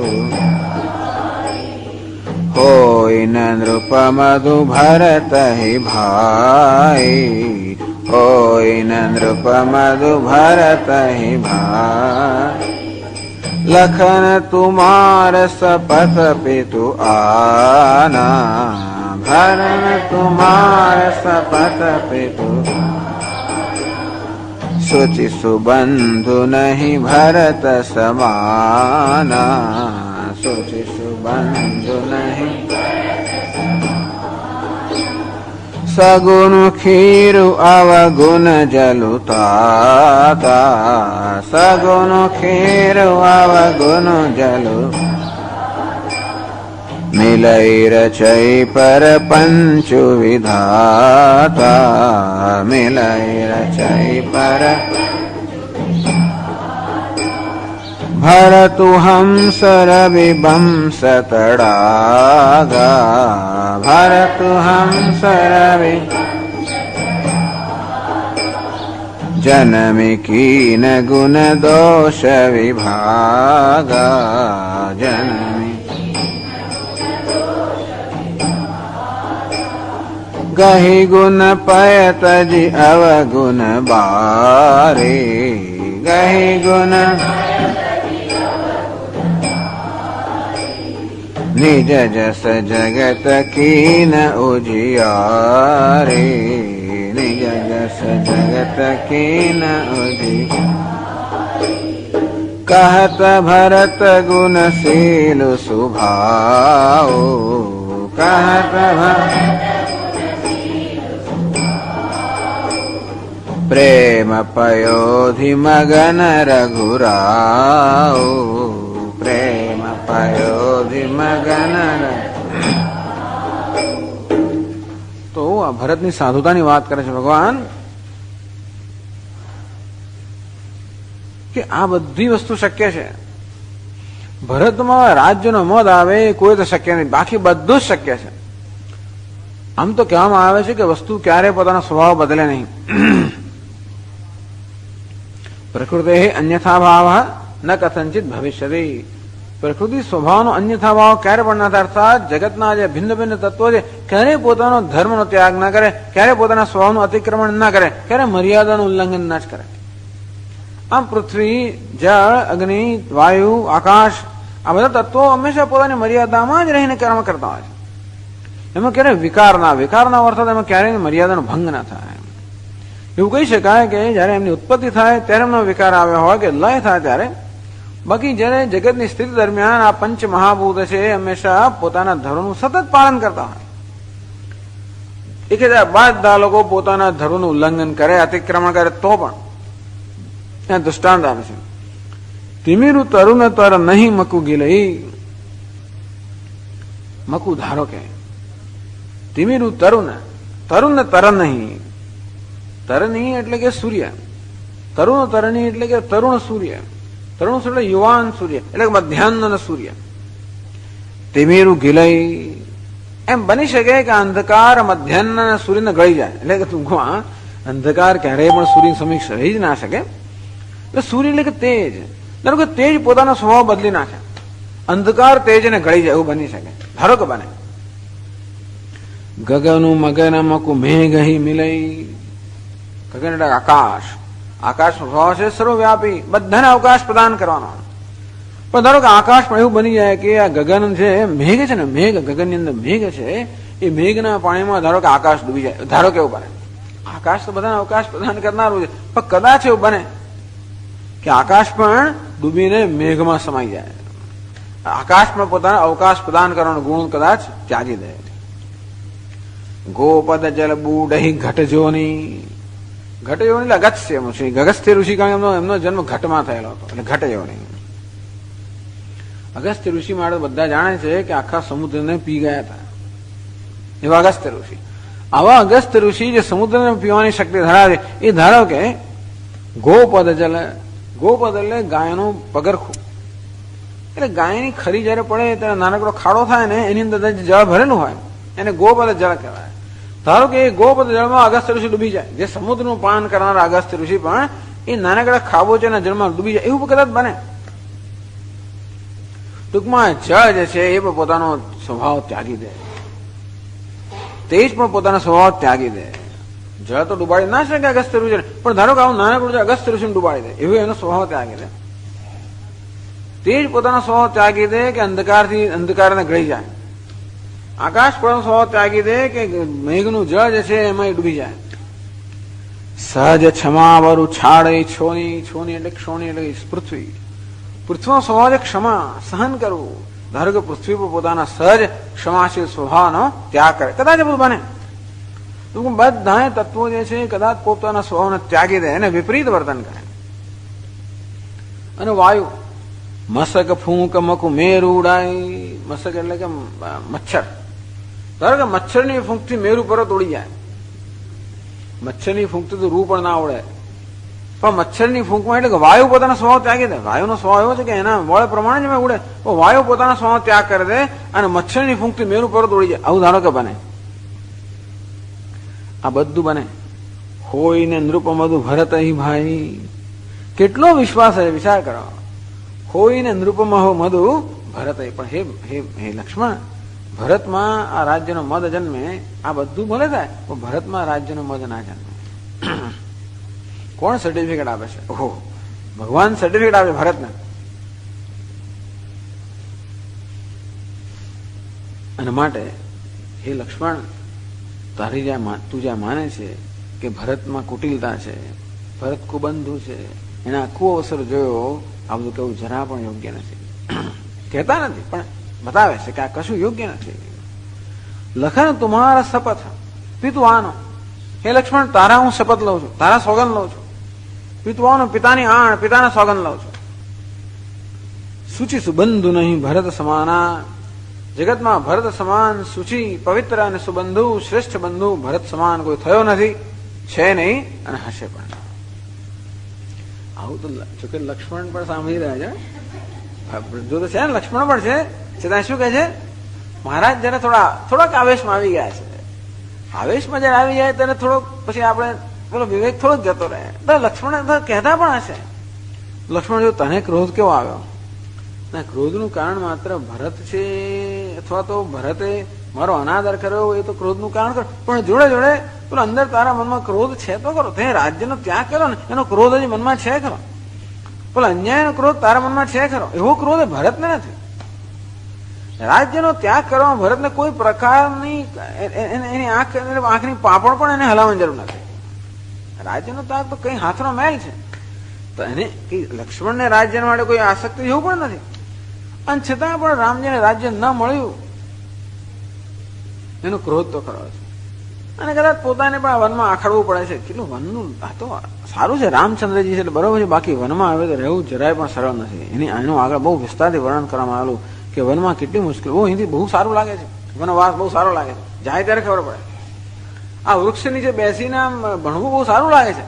હોય ન નૃપ મધુ ભરત હિ ભાઈ. હોય ન નૃપ મધુ ભરત હિ ભાઈ. લખન તુમાર સપથ પિતુ આના. ભરણ તુમાર સપથ પિતુ. શુચિ સુબંધુ નહીં ભરત સમાના. શુચિ સુબંધુ નહીં. સગુણ ખીરુ અવગુણ જલુ તાતા. સગુણ ખીરુ અવગુણ જલુ. મિલઈ રચઈ પર પંચુ વિધાતા. મિલઈ રચઈ પર. ભરતુ હંસ રવિ બંસ તડાગા. ભરતુ હંસ રવિ. જનમી કીન ગુણ દોષ વિભાગા. જનમી ગહી ગુણ પયતજી અવગુણ બારે. ગહી ગુણ નિજ જસ જગત કીન ઉજિયારે. નિજ જસ જગત કીન ઉજિયારે. કહત ભરત ગુણશીલ સુભાઓ. કહત ભરત પ્રેમ પયોધિ મગન રઘુરાઓ. પ્રેમ પયોધિ મગન. તો આ ભરતની સાધુતાની વાત કરે છે ભગવાન કે આ બધી વસ્તુ શક્ય છે. ભરતમાં રાજ્યનો મદ આવે કોઈ તો શક્ય નહીં, બાકી બધું જ શક્ય છે. આમ તો કહેવામાં આવે છે કે વસ્તુ ક્યારે પોતાનો સ્વભાવ બદલે નહીં. પ્રકૃતે અન્યથા ભાવ ન કથંચિત ભવિષ્યતિ. પ્રકૃતિ સ્વભાવનો અન્યથા ભાવ ક્યારે પણ ના થાય, અર્થાત જગતના જે ભિન્ન ભિન્ન તત્વો છે ક્યારે પોતાનો ધર્મનો ત્યાગ ના કરે, ક્યારે પોતાના સ્વભાવનું અતિક્રમણ ના કરે, ક્યારે મર્યાદાનું ઉલ્લંઘન ના જ કરે. આમ પૃથ્વી, જળ, અગ્નિ, વાયુ, આકાશ આ બધા તત્વો હંમેશા પોતાની મર્યાદામાં જ રહીને કર્મ કરતા હોય છે. એમાં ક્યારેય વિકારના અર્થાત એમાં ક્યારેય મર્યાદાનો ભંગ ના થાય. એવું કહી શકાય કે જયારે એમની ઉત્પત્તિ થાય ત્યારે એમનો વિકાર આવ્યો હોય કે લય થાય ત્યારે. બાકી જયારે જગતની સ્થિતિ દરમિયાન આ પંચ મહાભૂત છે એ હંમેશા પોતાના ધર્મનું સતત પાલન કરતા હોય. એ કે બધા લોકો પોતાના ધર્મનું ઉલ્લંઘન કરે, અતિક્રમણ કરે તો પણ ત્યાં દૃષ્ટાંત આવે છે. તિમિરુ તરુણ તર નહીં મકુ ગિલઈ. મકુ ધારો કે તિમિરુ તરુણ તર નહીં. તરની એટલે કે સૂર્ય, તરુણ તરની એટલે કે તરુણ સૂર્ય, તરુણ એટલે યુવાન સૂર્ય એટલે કે મધ્યાહન સૂર્ય. તિમિરુ ગિલઈ એમ બની શકે કે અંધકાર મધ્યાહન સૂર્યને ગળી જાય, એટલે કે ટૂંકમાં અંધકાર ક્યારેય પણ સૂર્ય સમીક્ષ રહી જ ના શકે. એટલે સૂર્ય એટલે કે તેજ, ધારો કે તેજ પોતાનો સ્વભાવ બદલી નાખે, અંધકાર તેજને ગળી જાય એવું બની શકે. ધારો કે બને ગગનું મગન મકુ મેઘ મિલઈ. ગગન એટલે આકાશ, આકાશ સ્વભાવ છે સર્વવ્યાપી, બધાને અવકાશ પ્રદાન કરવાનો. પણ ધારો કે આકાશ પણ એવું બની જાય કે આ ગગન છે મેઘ છે ને, મેઘ ગગનની અંદર મેઘ છે, એ મેઘના પાણીમાં ધારો કે આકાશ ડૂબી જાય. ધારો કે એવું બને. આકાશ તો બધાને અવકાશ પ્રદાન કરનારું છે, પણ કદાચ એવું બને કે આકાશ પણ ડૂબીને મેઘમાં સમાઈ જાય. આકાશ પણ પોતાના અવકાશ પ્રદાન કરવાનો ગુણ કદાચ ત્યાગી દે. ગોપદ જલ બુડહી ઘટજોની. ઘટજોની એટલે અગસ્ત્ય ઋષિ. અગસ્ત્ય ઋષિ કારણ એમનો જન્મ ઘટમાં થયેલો હતો એટલે ઘટજોની. અગસ્ત્ય ઋષિ માટે બધા જાણે છે કે આખા સમુદ્રને પી ગયા હતા એવા અગસ્ત્ય ઋષિ. આવા અગસ્ત્ય ઋષિ જે સમુદ્રને પીવાની શક્તિ ધરાવે એ ધારો કે ગોપદ જલ. ગોપદ એટલે ગાયનું પગરખું, એટલે ગાયની ખરી જયારે પડે ત્યારે નાનકડો ખાડો થાય ને એની અંદર જળ ભરેલું હોય એને ગોપદ જળ કહેવાય. ધારો કે એ ગોપદ જળમાં અગસ્ત્ય ઋષિ ડૂબી જાય, જે સમુદ્રનું પાન કરનારા અગસ્ત્ય ઋષિ પણ એ નાનકડા ખાબોચિયાના જળમાં ડૂબી જાય એવું કદાચ બને. ટૂંકમાં જળ જે છે એ પણ પોતાનો સ્વભાવ ત્યાગી દે, તેજ પણ પોતાનો સ્વભાવ ત્યાગી દે. જળ તો ડુબાડી ના શકે અગસ્ત્ય ઋષિ, પણ ધારો કે આવું નાનકડું અગસ્ત્ય ઋષિને ડુબાડી દે એવું એનો સ્વભાવ ત્યાગી દે. તેજ પોતાનો સ્વભાવ ત્યાગી દે કે અંધકારને ગળી જાય. આકાશ પોતાનો સ્વભાવ ત્યાગી દે કે મેઘનું જળ જે છે એમાં ડૂબી જાય. સહજ ક્ષમાવરુ છાડે છોની. છોની એટલે ક્ષોણી એટલે પૃથ્વી. પૃથ્વીનો સ્વભાવ છે ક્ષમા, સહન કરવું. ધારો કે પૃથ્વી પર પોતાના સહજ ક્ષમાશીલ સ્વભાવનો ત્યાગ કરે, કદાચ એવું બને. બધા તત્વો જે છે કદાચ પોતાના સ્વભાવને ત્યાગી દે અને વિપરીત વર્તન કરે. અને વાયુ મસક ફૂંક મકુ મેરુ ઉડાય. મસક એટલે કે મચ્છર. ધારો કે મચ્છરની ફૂંકથી મેરુ પર્વત ઉડી જાય. મચ્છરની ફૂંકથી તો રૂ પણ ના ઉડે, પણ મચ્છરની ફૂંકમાં એટલે કે વાયુ પોતાનો સ્વભાવ ત્યાગી દે. વાયુનો સ્વભાવ એવો છે કે એના બળ પ્રમાણે જ ઉડે, તો વાયુ પોતાનો સ્વભાવ ત્યાગ કરી દે અને મચ્છરની ફૂંકથી મેરુ પર્વત ઉડી જાય. આવું ધારો કે બને. આ બધું બને. હોય ને નૃપમધુ ભરત અહીં ભાઈ. કેટલો વિશ્વાસ છે, વિચાર કરો. હોય ને નૃપમહો મધુ ભરત. પણ હે લક્ષ્મણ, ભરતમાં આ રાજ્યનો મદ જન્મે. આ બધું ભલે થાય પણ ભરતમાં રાજ્યનો મદ ના જન્મે. કોણ સર્ટિફિકેટ આપે છે? ઓહો, ભગવાન સર્ટિફિકેટ આપે ભરતને. અને માટે હે લક્ષ્મણ, તું જ્યાં માને છે કે ભરતમાં કુટિલતા છે, ભરત કુબંધુ છે, એને આખો અવસર જોયો, આ બધું કેવું જરા પણ યોગ્ય નથી. કહેતા નથી પણ બતાવે છે કે આ કશું યોગ્ય નથી. લખન તુમ્હારા શપથ પિતુઆનો. હે લક્ષ્મણ, તારા હું શપથ લઉં છું, તારા સોગંદ લઉં છું. પિતુઆનો પિતાની આણ, પિતાના સોગંદ લઉં છું. સુચિ સુબંધુ નહીં ભરત સમાના. જગતમાં ભરત સમાન સુચિ, પવિત્ર અને સુબંધુ શ્રેષ્ઠ બંધુ ભરત સમાન કોઈ થયો નથી, છે નહીં અને હશે પણ. આવું તો જોકે લક્ષ્મણ પણ સાંભળી રહ્યા છે. જો તો છે ને, લક્ષ્મણ પણ છે. છતાં શું કહે છે? મહારાજ જયારે થોડાક આવેશમાં આવી ગયા છે. આવેશમાં જયારે આવી જાય ત્યારે થોડોક પછી આપણે પેલો વિવેક થોડોક જતો રહે. તો લક્ષ્મણ કહેતા પણ હશે, લક્ષ્મણ જો તને ક્રોધ કેવો આવ્યો? ક્રોધનું કારણ માત્ર ભરત છે, અથવા તો ભરતે મારો અનાદર કર્યો એ તો ક્રોધનું કારણ કરો, પણ જોડે જોડે પેલો અંદર તારા મનમાં ક્રોધ છે તો ખરો. તે રાજ્યનો ત્યાગ કર્યો ને એનો ક્રોધ હજી મનમાં છે ખરો. પેલો અન્યાયનો ક્રોધ તારા મનમાં છે ખરો. એવો ક્રોધ ભરતને નથી. રાજ્યનો ત્યાગ કરવામાં ભરતને કોઈ પ્રકારની એની આંખની પાપડ પણ એને હલાવવાની જરૂર નથી. રાજ્યનો ત્યાગ તો કઈ હાથનો મેલ છે, તો એને કઈ લક્ષ્મણને રાજ્ય માટે કોઈ આસક્તિ જેવું પણ નથી. અને છતાં પણ રામજીને રાજ્ય ન મળ્યું એનો ક્રોધ તો ખરો છે. અને કદાચ પોતાને પણ આ વનમાં આખડવું પડે છે. કેટલું વનનું આ તો સારું છે, રામચંદ્રજી છે એટલે બરોબર છે. બાકી વનમાં આવે તો રહેવું જરાય પણ સરળ નથી. એનું આગળ બહુ વિસ્તારથી વર્ણન કરવામાં આવેલું કે વનમાં કેટલી મુશ્કેલ. બહુ અહીંથી બહુ સારું લાગે છે, વનવાસ બહુ સારો લાગે છે. જાય ત્યારે ખબર પડે. આ વૃક્ષ નીચે બેસીને આમ ભણવું બહુ સારું લાગે છે.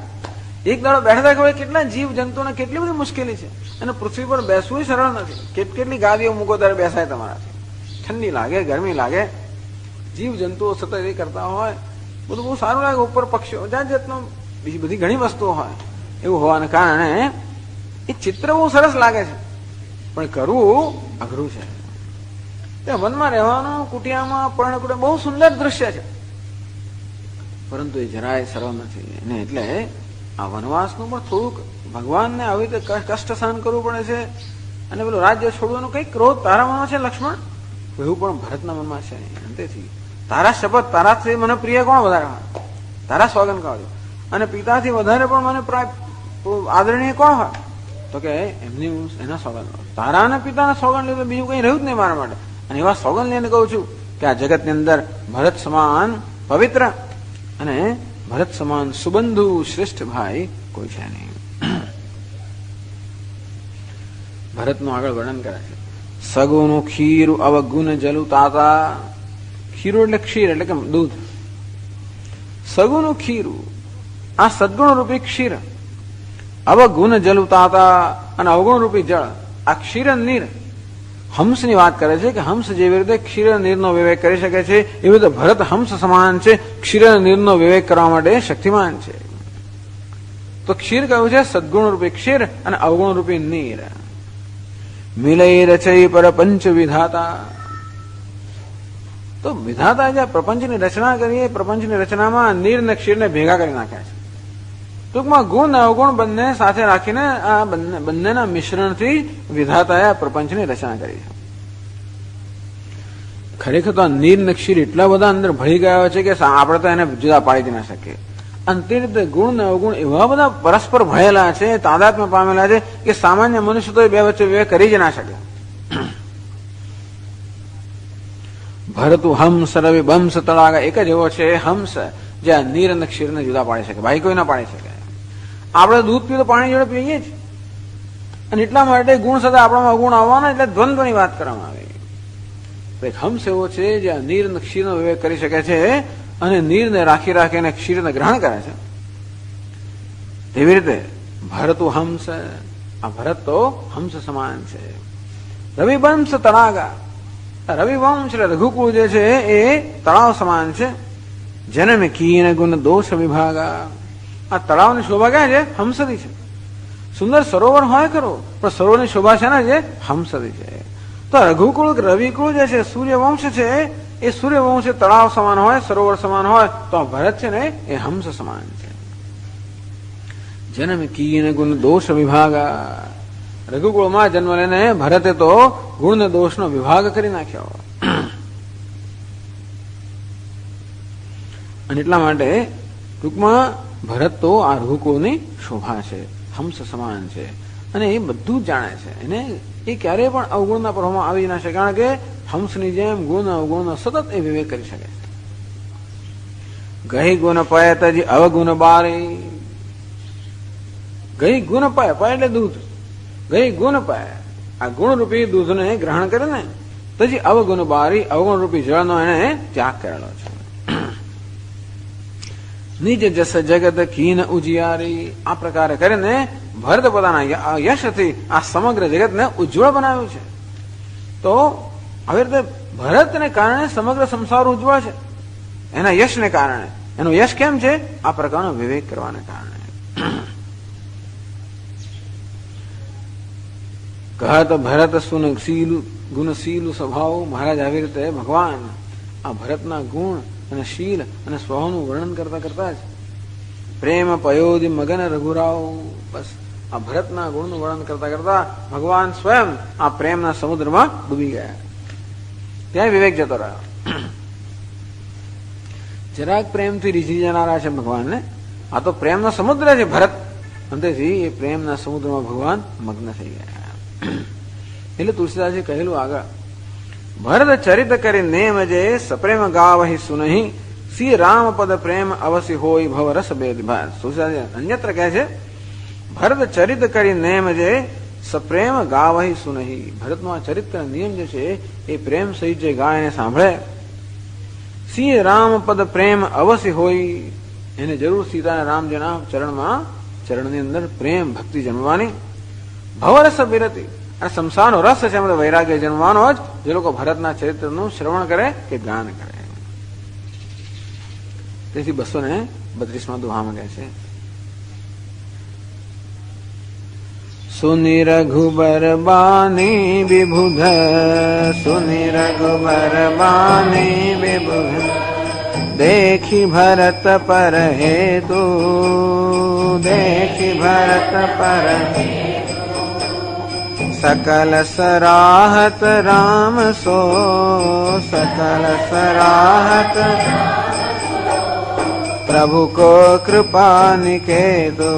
એક દાડો બેઠા ખબર કેટલા જીવ જંતુઓને કેટલી બધી મુશ્કેલી છે. અને પૃથ્વી પર બેસવું સરળ નથી. કેટલી ગાદીઓ મૂકો ત્યારે બેસાય તમારાથી. ઠંડી લાગે, ગરમી લાગે, જીવ જંતુઓ સતત એ કરતા હોય, બધું બહુ સારું લાગે. ઉપર પક્ષીઓ જાત જાતનો બીજી બધી ઘણી વસ્તુઓ હોય. એવું હોવાને કારણે એ ચિત્ર બહુ સરસ લાગે છે, પણ કરવું અઘરું છે. તે વનમાં રહેવાનું, કુટિયામાં પર્ણકુટે બહુ સુંદર દૃશ્ય છે, પરંતુ એ જરાય સરળ નથી. અને એટલે આ વનવાસનું પણ થોડુંક ભગવાનને આવી રીતે કષ્ટ સહન કરવું પડે છે. અને પેલું રાજ્ય છોડવાનું કઈ ક્રોધ તારા મનમાં છે લક્ષ્મણ, એવું પણ ભરતના મનમાં છે. અંતેથી તારા શપથ, તારાથી મને પ્રિય કોણ વધારે હોય? તારા સોગંદ કાઢ્યો. અને પિતાથી વધારે પણ મને આદરણીય કોણ હોય? તો કે એમની એના સોગંદ. તારા અને પિતાના સોગંદ લીધે બીજું કઈ રહ્યું જ નહીં મારા માટે. અને એવા સોગંદ લઈને કહું છું કે આ જગતની અંદર ભરત સમાન પવિત્ર અને ભરત સમાન સુબંધુ શ્રેષ્ઠ ભાઈ કોઈ છે નહીં. ભરતનું આગળ વર્ણન કરે છે. સગુનું ખીરું અવગુણ જલુ તાતા. ખીરું એટલે ક્ષીર એટલે કે દૂધ. સગુનું ખીરું આ સદગુણ રૂપી ક્ષીર, અવગુણ જલુ તાતા અને અવગુણ રૂપી જળ. આ ક્ષીર નીર હંસની વાત કરે છે કે હંસ જેવી રીતે ક્ષીર નીરનો વિવેક કરી શકે છે, એવી રીતે ભરત હંસ સમાન છે, ક્ષીર નીરનો વિવેક કરવા માટે શક્તિમાન છે. તો ક્ષીર કહ્યું છે સદગુણ રૂપી ક્ષીર અને અવગુણ રૂપી નીર. મિલય રચય પર પંચ વિધાતા. તો વિધાતા જે પ્રપંચની રચના કરીએ, પ્રપંચની રચનામાં નીર ને ક્ષીરને ભેગા કરી નાખ્યા છે. ટૂંકમાં ગુણ અવગુણ બંને સાથે રાખીને આ બંનેના મિશ્રણથી વિધાતાએ પ્રપંચની રચના કરી છે. ખરેખર તો આ નીર ને ક્ષીર એટલા બધા અંદર ભળી ગયા છે કે આપણે તો એને જુદા પાડી જ ના શકીએ. અને તે રીતે ગુણ ને અવગુણ એવા બધા પરસ્પર ભળેલા છે, તાદાત્મ્ય પામેલા છે કે સામાન્ય મનુષ્ય તો બે વચ્ચે વિવેક કરી જ ના શકે. ભરતુ હંસ રવિ બંશ તળાગ એક જ એવો છે હંસ જે આ નીર અને ક્ષીરને જુદા પાડી શકે, ભાઈ કોઈ ના પાડી શકે. આપણે દૂધ પીએ તો પાણી જોડે પીએ જ, અને એટલા માટે ગુણ સાથે આપણામાં અવગુણ આવવાના, એટલે દ્વંદ્વની વાત કરવામાં આવે. એક હંસ એવો છે જે આ નીર અને ક્ષીરનો વિવેક કરી શકે છે અને નીરને રાખી રાખીને ક્ષીરને ગ્રહણ કરે છે. તેવી રીતે ભરતુ હંસ, આ ભરત તો હંસ સમાન છે. રવિવંશ તળાગા. રવિવંશ એટલે રઘુકુળ જે છે એ તળાવ સમાન છે. જન્મ કીન ગુણ દોષ વિભાગા. આ તળાવની શોભા ક્યાં છે? હંસથી છે. સુંદર સરોવર હોય ખરો, પણ સરોવરની શોભા છે ને જે હંસથી છે. તો રઘુકુળ રવિકુળ જે છે સૂર્યવંશ છે, એ સૂર્યવંશ તળાવ સમાન હોય, સરોવર સમાન હોય, તો ભરત છે ને એ હંસ સમાન છે. જન્મ કીન ગુણ દોષ વિભાગા. રઘુકુળમાં જન્મ લઈને ભરતે તો ગુણ ને દોષનો વિભાગ કરી નાખ્યો. અને એટલા માટે ટૂંકમાં ભરત તો આ રઘુકુળની શોભા છે, હંસ સમાન છે, અને એ બધું જ જાણે છે. એને એ ક્યારેય પણ અવગુણના પ્રભાવમાં આવી ના શકે, કારણ કે હંસની જેમ ગુણ અવગુણનો સતત એ વિવેક કરી શકે છે. ગઈ ગુણ પય તજી અવગુણ બારી. ગઈ ગુણ પય, પય એટલે દૂધ, ગઈ ગુણ પય, આ ગુણ રૂપી દૂધને ગ્રહણ કરે ને તજી અવગુણ બારી, અવગુણ રૂપી જળનો એને ત્યાગ કરેલો છે. નિજ જસ જગત કીન ઉજિયારી. આ પ્રકારે કરીને ભરત પોતાના યશથી આ સમગ્ર જગતને ઉજ્જવળ બનાવ્યું છે. તો આવી રીતે ભરતને કારણે સમગ્ર સંસાર ઉજ્જવળ છે, એના યશને કારણે. એનું યશ કેમ છે? આ પ્રકારનો વિવેક કરવાને કારણે. કહત ભરત સુનશીલ ગુણશીલ સ્વભાવ. મહારાજ આવી રીતે ભગવાન આ ભરતના ગુણ અને શીલ અને સ્વભાવનું વર્ણન કરતા કરતા જ પ્રેમ પયોધિ મગન રઘુરાવ. બસ આ ભરતના ગુણનું વર્ણન કરતા કરતા ભગવાન સ્વયં આ પ્રેમના સમુદ્રમાં ડૂબી ગયા. ત્યાં વિવેક જતો રહ્યો. જરાક પ્રેમથી રીઝી જનારા છે ભગવાનને. આ તો પ્રેમનો સમુદ્ર છે ભરત. અંતેથી એ પ્રેમના સમુદ્રમાં ભગવાન મગ્ન થઈ ગયા. એટલે તુલસીદાસજી કહેલું આગળ, ભરત ચરિત કરી નેમ જે સપ્રેમ ગાવહી સુનહી શ્રી રામ પદ પ્રેમ અવશ્ય હોય ભવ રસ બેદ ભાર. તુલસીદાસજી અન્યત્ર કહે છે, ભરત ચરિત કરી નેમ જે સપ્રેમ ગાવહી સુનહી. ભરતનો આ ચરિત્ર નિયમ જે છે એ પ્રેમ સહિત જે ગાય એને સાંભળે, શ્રી રામ પદ પ્રેમ અવશ્ય હોય, એને જરૂર સીતા રામજીના ચરણની અંદર પ્રેમ ભક્તિ જન્મવાની. ભવરસ બિરતી, અને સંસારનો રસ છે એમાં વૈરાગ્ય જન્મવાનો જ જે લોકો ભરતના ચરિત્રનું શ્રવણ કરે કે ગાન કરે. તેથી 232માં દુહામાં કહે છે, સુનિ રઘુબર બાની વિભુધ, સુનિ રઘુબર બાની વિભુધ, देखी भरत पर हेतु, देखी भरत पर सकल सराहत राम सो, सकल सराहत प्रभु को कृपा निकेतु,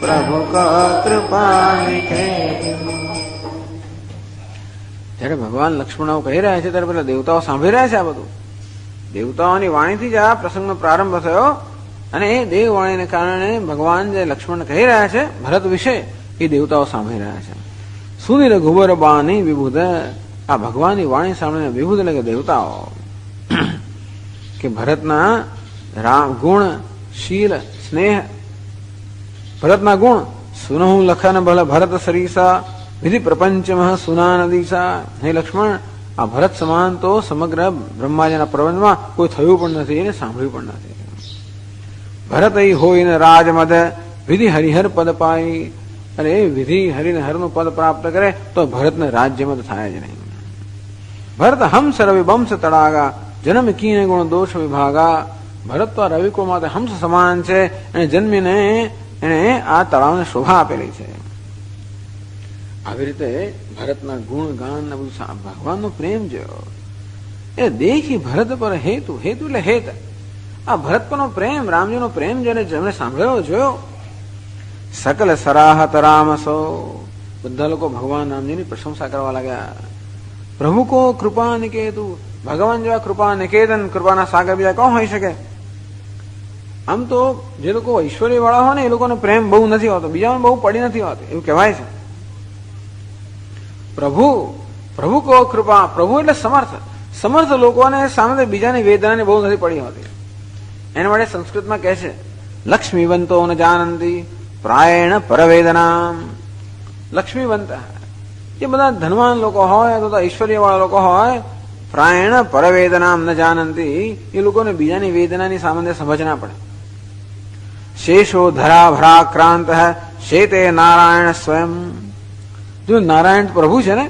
प्रभु को कृपा निकेतु. જ્યારે ભગવાન લક્ષ્મણ કહી રહ્યા છે ત્યારે પેલા દેવતાઓ સાંભળી રહ્યા છે. આ બધું દેવતાઓની વાણીથી જ આ પ્રસંગનો પ્રારંભ થયો. અને એ દેવવાણીને કારણે ભગવાન જે લક્ષ્મણ કહી રહ્યા છે ભરત વિશે એ દેવતાઓ સાંભળી રહ્યા છે. સુનિ રઘુબર બાની વિભુધ, આ ભગવાનની વાણી સાંભળીને વિભુધ એટલે કે દેવતાઓ કે ભરતના રામ ગુણ શીલ સ્નેહ, ભરતના ગુણ સુનહુ લખન ભલ ભરત સરીસા વિધિ પ્રપંચમઃ સુના નદીસા. હે લક્ષ્મણ, આ ભરત સમાન તો સમગ્ર બ્રહ્માજીના પ્રબંધમાં કોઈ થયું પણ નથી, એને સાંભળ્યું પણ નથી. ભરત હોય ને રાજમદ વિધિ હરિહર પદ પાઈ. અરે વિધિ હરિને હરનું પદ પ્રાપ્ત કરે તો ભરતને રાજ્યમદ થાય જ નહીં. ભરત હંસ રવિ વંશ તડાગા જન્મ કીને ગુણ દોષ વિભાગા. ભરત તો રવિકુળ માટે હંસ સમાન છે. એને જન્મીને એને આ તળાવને શોભા આપેલી છે. આવી રીતે ભરતના ગુણ ગાન ને બધું ભગવાનનો પ્રેમ જોયો. એ દેખી ભરત પર હેતુ, હેતુ એટલે હેત. આ ભરત પરનો પ્રેમ, રામજીનો પ્રેમ જેને સાંભળ્યો જોયો. સકલ સરાહત રામ સો, બધા લોકો ભગવાન રામજીની પ્રશંસા કરવા લાગ્યા. પ્રભુ કો કૃપા નિકેતુ, ભગવાન જેવા કૃપા નિકેતન, કૃપાના સાગર બીજા કોણ હોઈ શકે. આમ તો જે લોકો ઐશ્વર્ય વાળા હોય ને એ લોકોને પ્રેમ બહુ નથી હોતો, બીજાને બહુ પડી નથી હોતી એવું કહેવાય છે. પ્રભુ, પ્રભુ કો કૃપા, પ્રભુ એટલે સમર્થ. સમર્થ લોકોને સામે બીજાની વેદનાની બહુ નથી પડી હોતી. એના માટે સંસ્કૃતમાં કહે છે, લક્ષ્મીવંતો ન જાનંતી પ્રાયણ પરવેદના. લક્ષ્મીવંત એ બધા ધનવાન લોકો હોય અથવા ઐશ્વર્ય વાળા લોકો હોય, પ્રાયણ પરવેદના ન જાનંતી, એ લોકોને બીજાની વેદનાની સામાન્ય સમજ ના પડે. શેષો ધરા ભરાક્રાંત શેતે નારાયણ સ્વયં. જો નારાયણ પ્રભુ છે ને,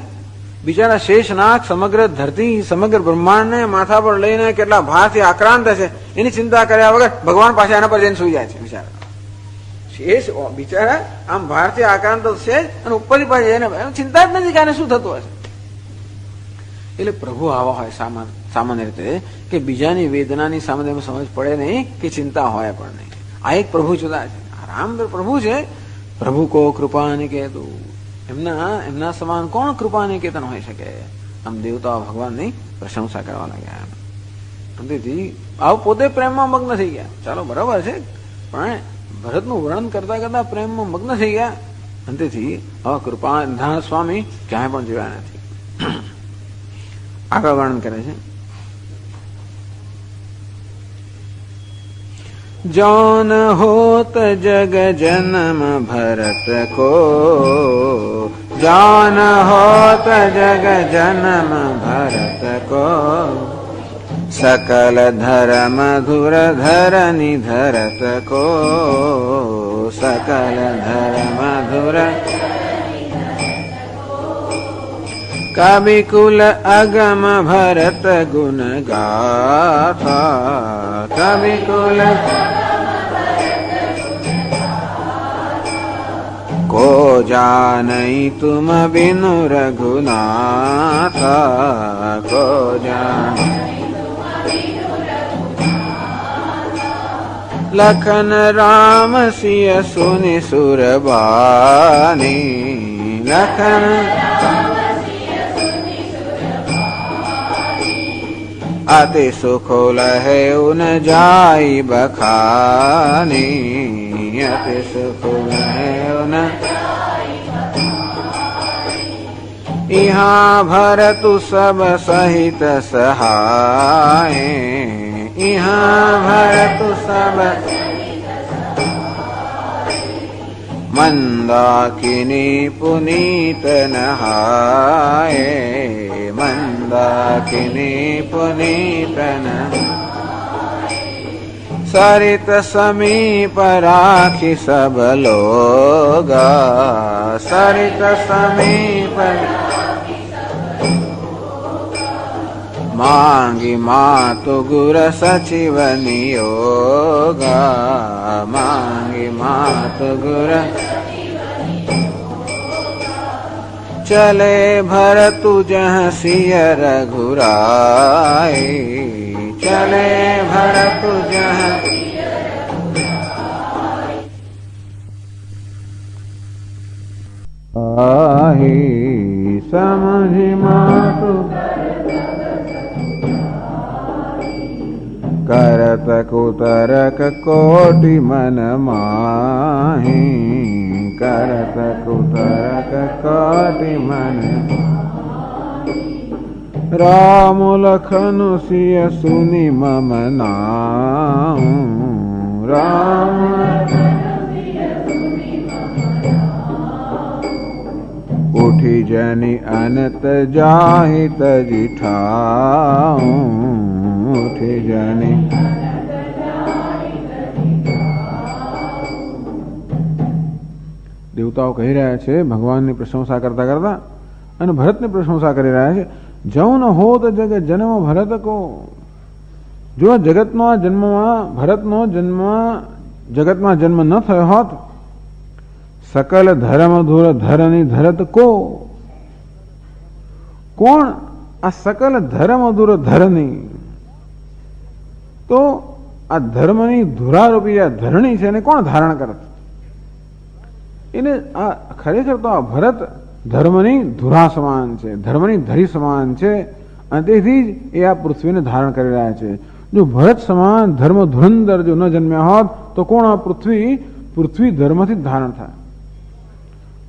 બિચારા શેષનાગ સમગ્ર ધરતી સમગ્ર બ્રહ્માંડને માથા પર લઈને કેટલા ભારથી આક્રાંત છે, એની ચિંતા કર્યા વગર ભગવાન પાસે એના પર જઈને સુઈ જાય છે. બિચારા શેષ બિચારા આમ ભારથી આક્રાંત છે અને ઉપરની પાસે જઈને ચિંતા જ નથી કે આને શું થતું હશે. એટલે પ્રભુ આવા હોય સામાન્ય રીતે કે બીજાની વેદનાની સામે સમજ પડે નહીં કે ચિંતા હોય પણ નહીં. આ એક પ્રભુ જુદા છે. આ રામ પ્રભુ છે. પ્રભુ કો કૃપા નિકેતુ, એમના સમાન કોણ કૃપા નિકેતન હોઈ શકે. આમ દેવતાઓ ભગવાનની પ્રશંસા કરવા લાગ્યા. તેથી આવું પોતે પ્રેમમાં મગ્ન થઈ ગયા. ચાલો બરાબર છે, પણ ભરતનું વર્ણન કરતા કરતા પ્રેમમાં મગ્ન થઈ ગયા. અને તેથી આવા કૃપા નિધાન સ્વામી ક્યાંય પણ જોયા નથી. આગળ વર્ણન કરે છે, जौन होत जग जन्म भरत को, जौन होत जग जन्म भरत को, सकल धर्म धुर धरनी धरत को, सकल धर्म धुर कवि कुल अगम भरत गुण गाथा, कवि कुल को जानई तुम बिनु रघुनाथ, को जान लखन राम सिय सुनि सुरबानी, लखन अति सुख लहे उन जाई बखानी, अति सुख लहे उन यहाँ भरतु सब सहित सहाय, यहाँ भरतु सब मंदाकिनी पुनीत नहाए, मंदाकिनी पुनीत सरित समीप राखी सब लोगा, सरित समीप मांगी मातु गुर सचिव नियोगा, मांगी मातु गुर चले भरतु जहाँ सिय रघुराई, चले भरतु जहाँ आही समझि मातु करत कुतरक कोटि मन माही, करत कुतरक कोटि मन राम लखन सिय सुनि मम नाम, राम उठी जनि अनत जाहि तजि ठाऊं, उठी जनि દેવતાઓ કહી રહ્યા છે ભગવાનની પ્રશંસા કરતા કરતા, અને ભરતની પ્રશંસા કરી રહ્યા છે. જૌ ન હોત જગ જન્મ ભરત કો, જો જગતનો જન્મમાં ભરતનો જગતમાં જન્મ ન થયો હોત, સકલ ધર્મ ધુર ધરની ધરત કો, કોણ આ સકલ ધર્મ ધુર ધરની, તો આ ધર્મની ધુરારૂપી આ ધરણી છે એને કોણ ધારણ કરત? એને આ ખરેખર તો આ ભરત ધર્મની ધુરા સમાન છે, ધર્મની ધરી સમાન છે, અને તેથી જ એ આ પૃથ્વીને ધારણ કરી રહ્યા છે. જો ભરત સમાન ધર્મ ધુરંધર જો ન જન્મ્યા હોત તો કોણ આ પૃથ્વી ધર્મથી જ ધારણ થાય.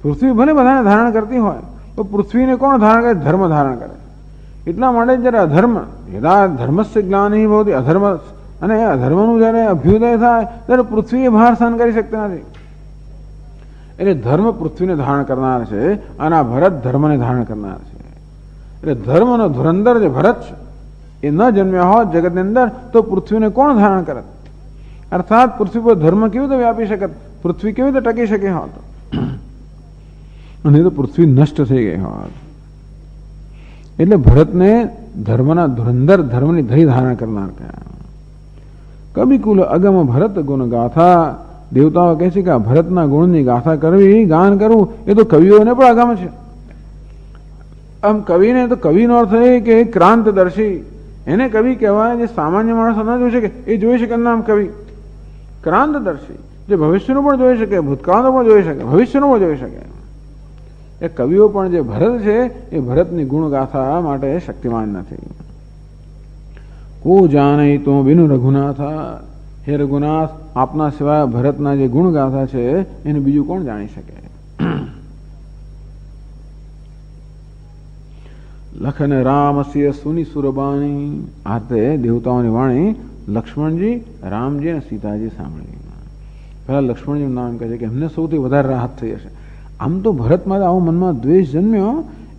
પૃથ્વી ભલે બધાને ધારણ કરતી હોય તો પૃથ્વીને કોણ ધારણ કરે? ધર્મ ધારણ કરે. એટલા માટે જયારે અધર્મ યદા ધર્મસ્ય જ્ઞાની ભવતિ અધર્મ, અને અધર્મનું જયારે અભ્યુદય થાય ત્યારે પૃથ્વી એ ભાર સહન કરી શકતી નથી. એટલે ધર્મ પૃથ્વીને ધારણ કરનાર છે અને આ ભરત ધર્મને ધારણ કરનાર છે. એટલે ધર્મનો ધુરંધર જે ભરત છે એ ન જન્મ્યા હોત જગતની અંદર તો પૃથ્વીને કોણ ધારણ કરત? અર્થાત પૃથ્વી પર ધર્મ કેવી રીતે વ્યાપી શકત? પૃથ્વી કેવી રીતે ટકી શકે હોત? અને તો પૃથ્વી નષ્ટ થઈ ગઈ હોત. એટલે ભરતને ધર્મના ધુરંધર ધર્મની ધરી ધારણ કરનાર કયા. કવિકુલ અગમ ભરત ગુણ ગાથા, દેવતાઓ કહે છે કે આ ભરતના ગુણની ગાથા કરવી, ગાન કરવું એ તો કવિઓને પણ અગમ છે. આમ કવિને તો કવિનો અર્થ એ કે ક્રાંતદર્શી, એને કવિ કહેવાય જે સામાન્ય માણસો ન જોઈ શકે એ જોઈ શકે નામ કવિ. ક્રાંતદર્શી જે ભવિષ્યનું પણ જોઈ શકે, ભૂતકાળનું પણ જોઈ શકે, ભવિષ્યનું પણ જોઈ શકે. એ કવિઓ પણ જે ભરત છે એ ભરતની ગુણ ગાથા માટે શક્તિમાન નથી. કો જાણે તો બિનુ રઘુનાથા, હે રઘુનાથ આપના સિવાય ભરતના જે ગુણ ગાથા છે એને બીજું કોણ જાણી શકે? લખન રામ સિય સુની સુરબાણી, આ તે દેવતાઓની વાણી લક્ષ્મણજી, રામજી અને સીતાજી સાંભળી. પહેલા લક્ષ્મણજીનું નામ કહે છે કે એમને સૌથી વધારે રાહત થઈ હશે. આમ તો ભરતમાં આવો મનમાં દ્વેષ જન્મ્યો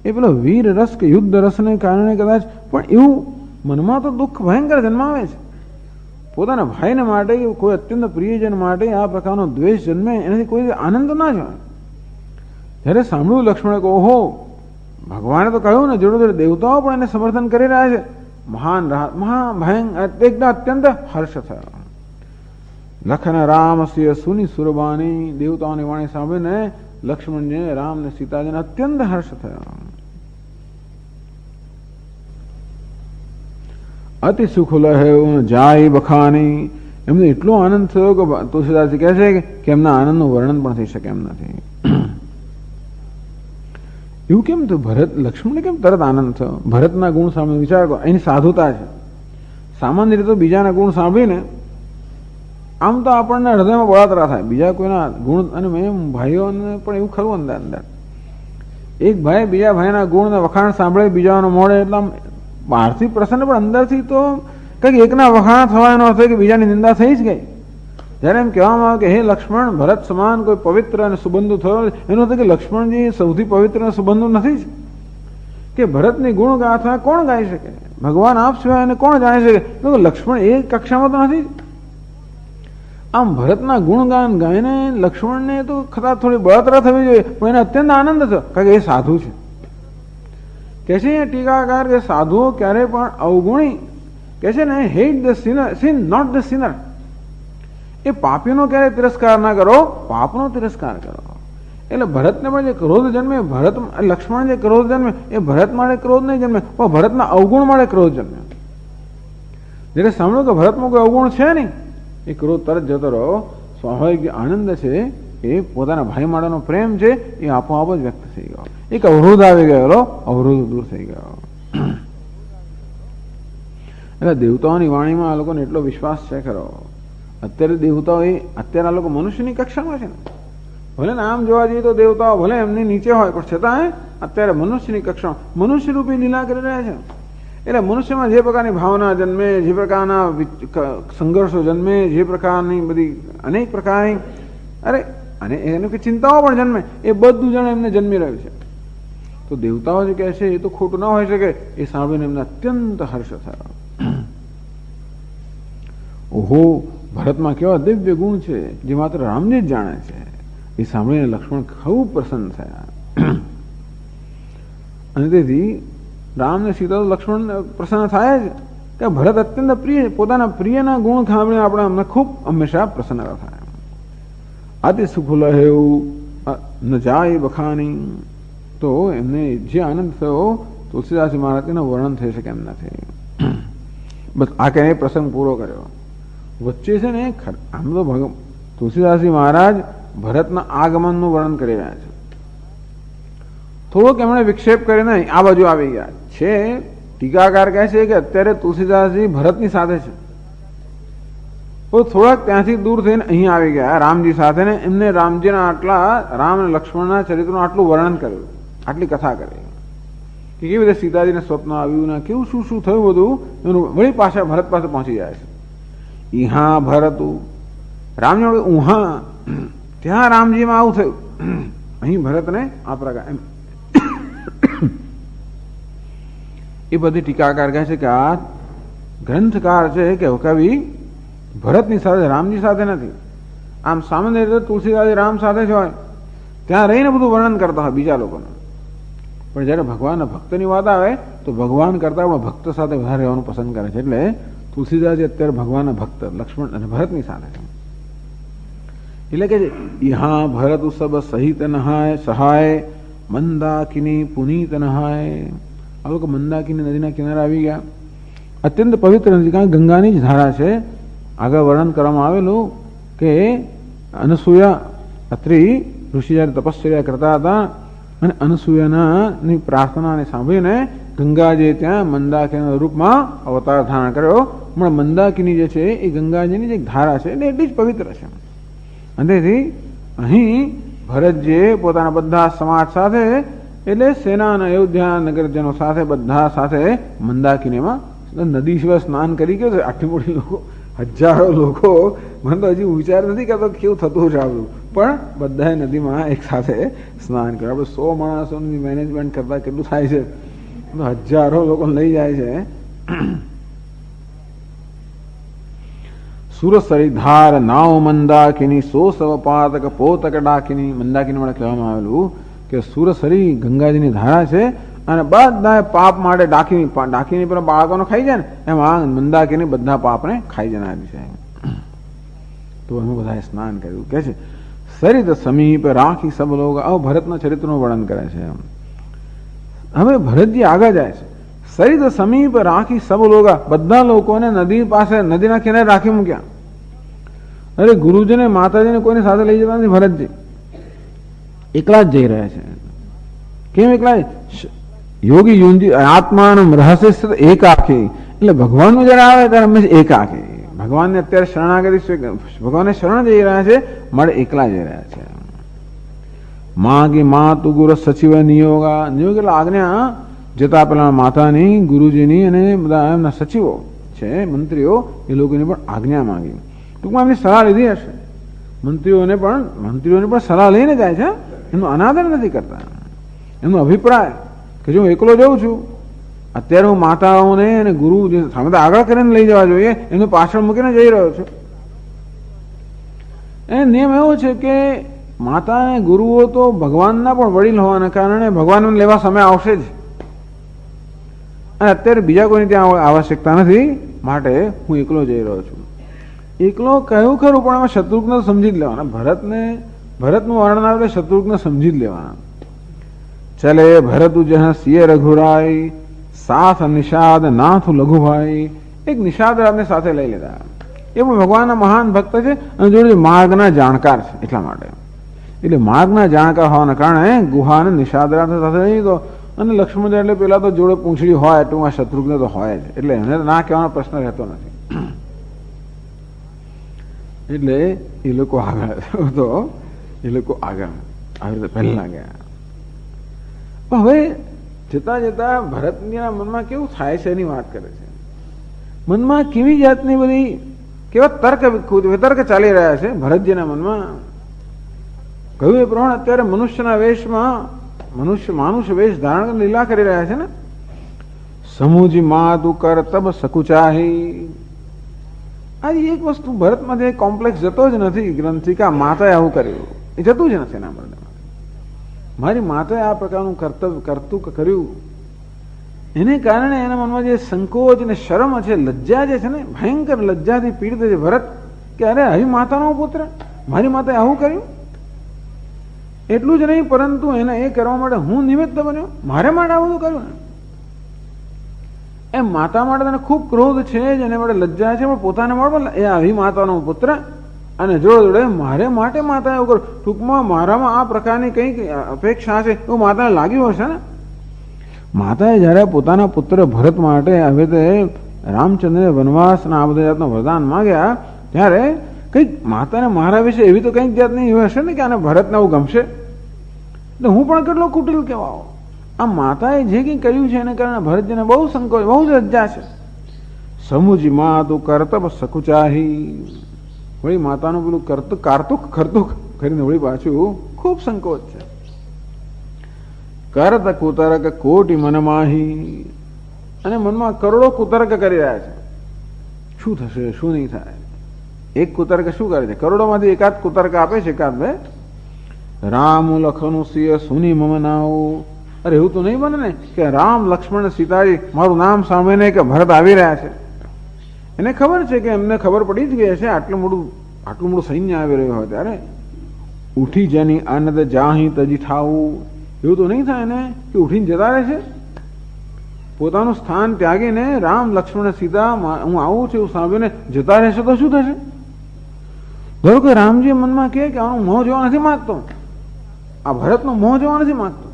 એ પેલો વીર રસ કે યુદ્ધ રસને કારણે કદાચ, પણ એવું મનમાં તો દુઃખ ભયંકર જન્માવે છે. પોતાના ભાઈને માટે કોઈ અત્યંત પ્રિયજન માટે આ પ્રકારનો દ્વેષ જન્મે એનાથી કોઈ આનંદ ના જ હોય. જ્યારે સાંભળ્યું લક્ષ્મણે કે ઓહો ભગવાને તો કહ્યું ને, જોડે જોડે દેવતાઓ પણ એને સમર્થન કરી રહ્યા છે. મહાન એકદમ અત્યંત હર્ષ થયો. લખન રામ સિંહ સુની સુરબાની, દેવતાઓની વાણી સાંભળીને લક્ષ્મણજી, રામ ને સીતાજીને અત્યંત હર્ષ થયો. અતિ સુખ લહે જાય બખાની, એમને એટલો આનંદ થયો કે તુલસીદાસજી કહે છે કે એમના આનંદનું વર્ણન પણ થઈ શકે એમ નથી. એવું કેમ થયું? ભરત લક્ષ્મણને કેમ તરત આનંદ થયો? ભરતના ગુણ સામે વિચાર કરો, એની સાધુતા છે. સામાન્ય રીતે બીજાના ગુણ સાંભળીને આમ તો આપણને હૃદયમાં બળતરા થાય બીજા કોઈના ગુણ. અને મેં ભાઈઓને પણ એવું ખરું અંદર અંદર, એક ભાઈ બીજા ભાઈના ગુણને વખાણ સાંભળે બીજાનો મોડે, એટલે આમ બહારથી પ્રસન્ન પણ અંદરથી તો કંઈક એકના વખાણ થવા એનો અર્થ કે બીજાની નિંદા થઈ જ ગઈ. જ્યારે એમ કહેવામાં આવે કે હે લક્ષ્મણ, ભરત સમાન કોઈ પવિત્ર અને સુબંધુ થયો, એનો અર્થ કે લક્ષ્મણજી સૌથી પવિત્ર અને સુબંધુ નથી જ. કે ભરતની ગુણ ગાથા કોણ ગાઈ શકે? ભગવાન આપ સિવાય એને કોણ જાણી શકે? તો લક્ષ્મણ એ કક્ષામાં તો નથી. આમ ભરતના ગુણગાન ગાઈને લક્ષ્મણને તો કદાચ થોડી બળતરા થવી જોઈએ, પણ એને અત્યંત આનંદ થયો, કારણ કે એ સાધુ છે. કે છે ટીકાકાર કે સાધુઓ ક્યારે પણ અવગુણી, કે છે ને, hate the sinner, sin not the sinner. એ પાપીનો ક્યારે તિરસ્કાર ના કરો, પાપનો તિરસ્કાર કરો. એટલે ભરતને પણ જે ક્રોધ જન્મે, ભરત લક્ષ્મણ જે ક્રોધ જન્મે, એ ભરત માટે ક્રોધ નહીં જન્મે, પણ ભરતના અવગુણ માટે ક્રોધ જન્મે. જ્યારે સાંભળ્યું કે ભરતમાં કોઈ અવગુણ છે નહીં, એ ક્રોધ તરત જતો રહ્યો. સ્વાભાવિક જે આનંદ છે એ પોતાના ભાઈ માટેનો પ્રેમ છે એ આપોઆપ જ વ્યક્ત થઈ ગયો. એક અવરોધ આવી ગયો, અવરોધ દૂર થઈ ગયો. એટલે દેવતાઓની વાણીમાં આ લોકોને એટલો વિશ્વાસ છે ખરો. અત્યારે દેવતાઓ અત્યારે આ લોકો મનુષ્યની કક્ષામાં છે ને, ભલે ને આમ જોવા જઈએ તો દેવતાઓ ભલે એમની નીચે હોય, પણ છતાં અત્યારે મનુષ્યની કક્ષામાં મનુષ્ય રૂપી લીલા કરી રહ્યા છે. એટલે મનુષ્યમાં જે પ્રકારની ભાવના જન્મે, જે પ્રકારના સંઘર્ષો જન્મે, જે પ્રકારની બધી અનેક પ્રકારની અને એની ચિંતાઓ પણ જન્મે, એ બધું જાણે એમને જન્મી રહ્યું છે. તો દેવતાઓ જે કહે છે એ તો ખોટું ના હોઈ શકે. એ સાંભળીને એમને અત્યંત હર્ષ થયો. ઓહો, ભરતમાં કેવા દિવ્ય ગુણ છે જે માત્ર રામજી જ જાણે છે. એ સાંભળીને લક્ષ્મણ ખૂબ પ્રસન્ન થયા. અને તેથી રામ ને સીતા તો લક્ષ્મણ પ્રસન્ન થાય જ કે ભરત અત્યંત પ્રિય, પોતાના પ્રિયના ગુણ સાંભળીને આપણે અમને ખૂબ હંમેશા પ્રસન્ન થાય. અતિ સુખ લહેવું ન જાય બખાની. તો એમને જે આનંદ થયો તુલસીદાસજી મહારાજ એનું વર્ણન થઈ શકે એમ નથી. બસ આ કઈ પ્રસંગ પૂરો કર્યો. વચ્ચે છે ને આમ તો તુલસીદાસજી મહારાજ ભરતના આગમનનું વર્ણન કરી રહ્યા છે. થોડોક એમણે વિક્ષેપ કરીને આ બાજુ આવી ગયા છે. ટીકાકાર કહે છે કે અત્યારે તુલસીદાસજી ભરતની સાથે છે, તો થોડાક ત્યાંથી દૂર થઈને અહીં આવી ગયા રામજી સાથે, ને એમને રામજીના આટલા, રામ અને લક્ષ્મણના ચરિત્રનું આટલું વર્ણન કર્યું, આટલી કથા કરી કે કેવી રીતે સીતાજીને સ્વપ્ન આવ્યું ને કેવું શું શું થયું બધું. એનું વળી પાછા ભરત પાસે પહોંચી જાય છે. ઈહા ભરતું, રામજી ઉહા, ત્યાં રામજીમાં આવું થયું, અહીં ભરતને આ પ્રકાર એમ. એ બધી ટીકાકાર કહે છે કે આ ગ્રંથકાર છે કે કવિ ભરતની સાથે, રામજી સાથે નથી. આમ સામાન્ય રીતે તુલસીદાસ રામ સાથે જ હોય, ત્યાં રહીને બધું વર્ણન કરતા હોય બીજા લોકોને. પણ જ્યારે ભગવાનના ભક્તની વાત આવે તો ભગવાન કરતા પણ ભક્ત સાથે વધારે રહેવાનું પસંદ કરે છે. એટલે તુલસીદાસજી અત્યારે ભગવાનના ભક્ત લક્ષ્મણ અને ભરતની સાથે છે. એટલે કે ઈહા ભરત સબ સહિત નહાય સહાય મંદાકિની પુનીત નહાય. આ લોકો મંદાકિની નદીના કિનારે આવી ગયા. અત્યંત પવિત્ર નદી, કારણ ગંગાની જ ધારા છે. આગળ વર્ણન કરવામાં આવેલું કે અનસૂયા અત્રી ઋષિ જ્યારે તપશ્ચર્યા કરતા હતા અને અનસૂયાની પ્રાર્થનાને સાંભળીને ગંગાજી ત્યાં મંદાકિનીના રૂપમાં અવતાર ધારણ કર્યો. પણ મંદાકિની જે છે એ ગંગાજીની જે ધારા છે એટલે એટલી જ પવિત્ર છે. અને તેથી અહીં ભરતજીએ પોતાના બધા સમાજ સાથે, એટલે સેના અને અયોધ્યા નગરજનો સાથે બધા સાથે મંદાકિનીમાં નદી સિવાય સ્નાન કરી ગયો છે. આટલી મોટી લોકો, હજારો લોકો, મને તો હજી વિચાર નથી કરતો કેવું થતું છે આ બધું, પણ બધાએ નદીમાં એક સાથે સ્નાન કર્યું. આપણે 100 માણસોની મેનેજમેન્ટ કરતા કેટલું થાય છે, હજારો લોકો લઈ જાય છે. સુરસરી ધાર નાવ મંદાકિની સો સવ પાતક પોતક ડાકિની. મંદાકિની માટે કહેવામાં આવેલું કે સુરસરી ગંગાજીની ધારા છે અને બધા પાપ માટે ડાકીની પેલા બાળકોને ખાઈ જાય ને એમ આ મંદાકીની બધા પાપને ખાઈ જનારી છે. તો એમાં બધાએ સ્નાન કર્યું. કે છે સરિત સમીપ રાખી સબ લોગ. આવું ભરતના ચરિત્રનું વર્ણન કરે છે. હવે ભરતજી આગળ જાય છે. સરિત સમીપ રાખી સબ લોગા. બધા લોકોને નદી પાસે નદીના કિનારે રાખી મૂક્યા. અરે ગુરુજીને માતાજીને કોઈને સાથે લઈ જતા નથી. ભરતજી એકલા જ જઈ રહ્યા છે. કેમ એકલા? યોગી યુંજી આત્માનું રહસ્ય એકાકી. એટલે ભગવાનનું જયારે આવે ત્યારે હંમેશા એકાકી. ભગવાનને અત્યારે શરણાગતિ ભગવાનને શરણ જઈ રહ્યા છે, મારે એકલા જઈ રહ્યા છે. માગી મા તું ગુરુ સચિવ નિયોગા. નિયોગ એટલે આજ્ઞા જતા પેલા માતાની, ગુરુજીની અને બધા એમના સચિવો છે, મંત્રીઓ, એ લોકોની પણ આજ્ઞા માંગી. ટૂંકમાં એમની સલાહ લીધી હશે. મંત્રીઓને પણ સલાહ લઈને જાય છે. એમનો અનાદર નથી કરતા. એમનો અભિપ્રાય કે જો હું એકલો જાઉં છું, અત્યારે હું માતાઓને અને ગુરુ જે સામે આગળ કરીને લઈ જવા જોઈએ, એનું પાછળ મૂકીને જઈ રહ્યો છું. એ નિયમ એવો છે કે માતા અને ગુરુઓ તો ભગવાનના પણ વડીલ હોવાના કારણે ભગવાનને લેવા સમય આવશે જ. અને અત્યારે બીજા કોઈની ત્યાં આવશ્યકતા નથી, માટે હું એકલો જઈ રહ્યો છું. એકલો કહ્યું ખરું, પણ એમાં શત્રુઘ્ન સમજી જ લેવાના. ભરતનું વર્ણન આવે એટલે શત્રુઘ્ન સમજી જ લેવાના. ચલે ભરત જહ સિય રઘુરાય સાથ નિષાદ નાથ લઘુભાઈ. એક નિષાદ રામને સાથે લઈ લીધા. એ પણ ભગવાનના મહાન ભક્ત છે અને જોડે માર્ગના જાણકાર છે. એટલા માટે એટલે માર્ગના જાણકાર હોવાના કારણે ગુહા અને નિષાદ સાથે લઈ લીધો. અને લક્ષ્મણ એટલે પેલા તો જોડે પૂંછડી હોય, ટૂંકમાં શત્રુઘ્ન તો હોય જ. એટલે એને ના કહેવાનો પ્રશ્ન રહેતો નથી. એટલે એ લોકો આગળ આવી રીતે પહેલા ગયા. હવે જતા જતા ભરતજીના મનમાં કેવું થાય છે એની વાત કરે છે. મનમાં કેવી જાતની બધી કેવા વિતર્ક ચાલી રહ્યા છે ભરતજીના મનમાં. કહ્યું એ પ્રમાણે અત્યારે મનુષ્યના વેશમાં માનુષ વેશ ધારણ કરીને લીલા કરી રહ્યા છે ને. સમૂજી માતુ કર તબ સકુચાહી. આજે એક વસ્તુ ભરતમાંથી કોમ્પ્લેક્સ જતો જ નથી ગ્રંથિ કે માતાએ આવું કર્યું, એ જતું જ નથી એના મનમાં. મારી માતાએ આ પ્રકારનું કરતું કર્યું, એને કારણે એના મનમાં જે સંકોચ અને શરમ છે, લજ્જા જે છે ને, ભયંકર લજ્જાથી પીડિત છે ભરત. કે અરે આવી માતાનો પુત્ર, મારી માતાએ આવું કર્યું. એટલું જ નહીં, પરંતુ એને એ કરવા માટે હું નિમિત્ત બન્યો, મારે માટે આ બધું કર્યું ને. એમ માતા માટે તેને ખૂબ ક્રોધ છે જ, એને માટે લજ્જા છે, પણ પોતાને માટે એ આવી માતાનો પુત્ર અને જોડે મારે માટે માતાએ એવું કર્યું. ટૂંકમાં મારામાં આ પ્રકારની કંઈક અપેક્ષા છે એવું માતાને લાગ્યું હશે ને. માતાએ જયારે પોતાના પુત્ર ભરત માટે આવી રીતે રામચંદ્રને વનવાસના આ બધા જાતનું વરદાન માંગ્યા, ત્યારે કંઈક માતાને મારા વિશે એવી તો કંઈક જાતની એવી હશે ને કે આને ભરતને આવું ગમશે. એટલે હું પણ કેટલો કુટિલ કહેવાઓ. આ માતાએ જે કંઈ કર્યું છે એને કારણે ભરતજીને બહુ સંકોચ, બહુ જ લજ્જા છે. સમુજી મા તું કરતબ સકુચાહી. વળી માતાનું પેલું કારતુક કરીને વળી પાછું ખૂબ સંકોચ છે. કરત કુતરક કોટી મનમાહી. અને મનમાં કરોડો કુતર્ક કરી રહ્યા છે. શું થશે, શું નહીં થાય. એક કુતર્ક શું કરે છે, કરોડોમાંથી એકાદ કુતર્ક આપે છે, એકાદ બે. રામ લખનું સિંહ સુની મમનાઓ. અરે એવું તો નહીં બને ને કે રામ લક્ષ્મણ સીતાજી મારું નામ સાંભળીને કે ભરત આવી રહ્યા છે. એને ખબર છે કે એમને ખબર પડી જ ગઈ છે આટલું મોટું સૈન્ય આવી રહ્યું હોય ત્યારે ઉઠી જેની આનંદ જાહી તજી ઠાવું. એવું તો નહીં થાય ને કે ઉઠીને જતા રહે છે. પોતાનું સ્થાન ત્યાગીને રામ લક્ષ્મણ સીતા હું આવું છું એવું સાંભળીને જતા રહેશે તો શું થશે. ધારો કે રામજી મનમાં કહે કે આનું મોહ જોવા નથી માંગતો, આ ભરતનો મોહ જોવા નથી માંગતો,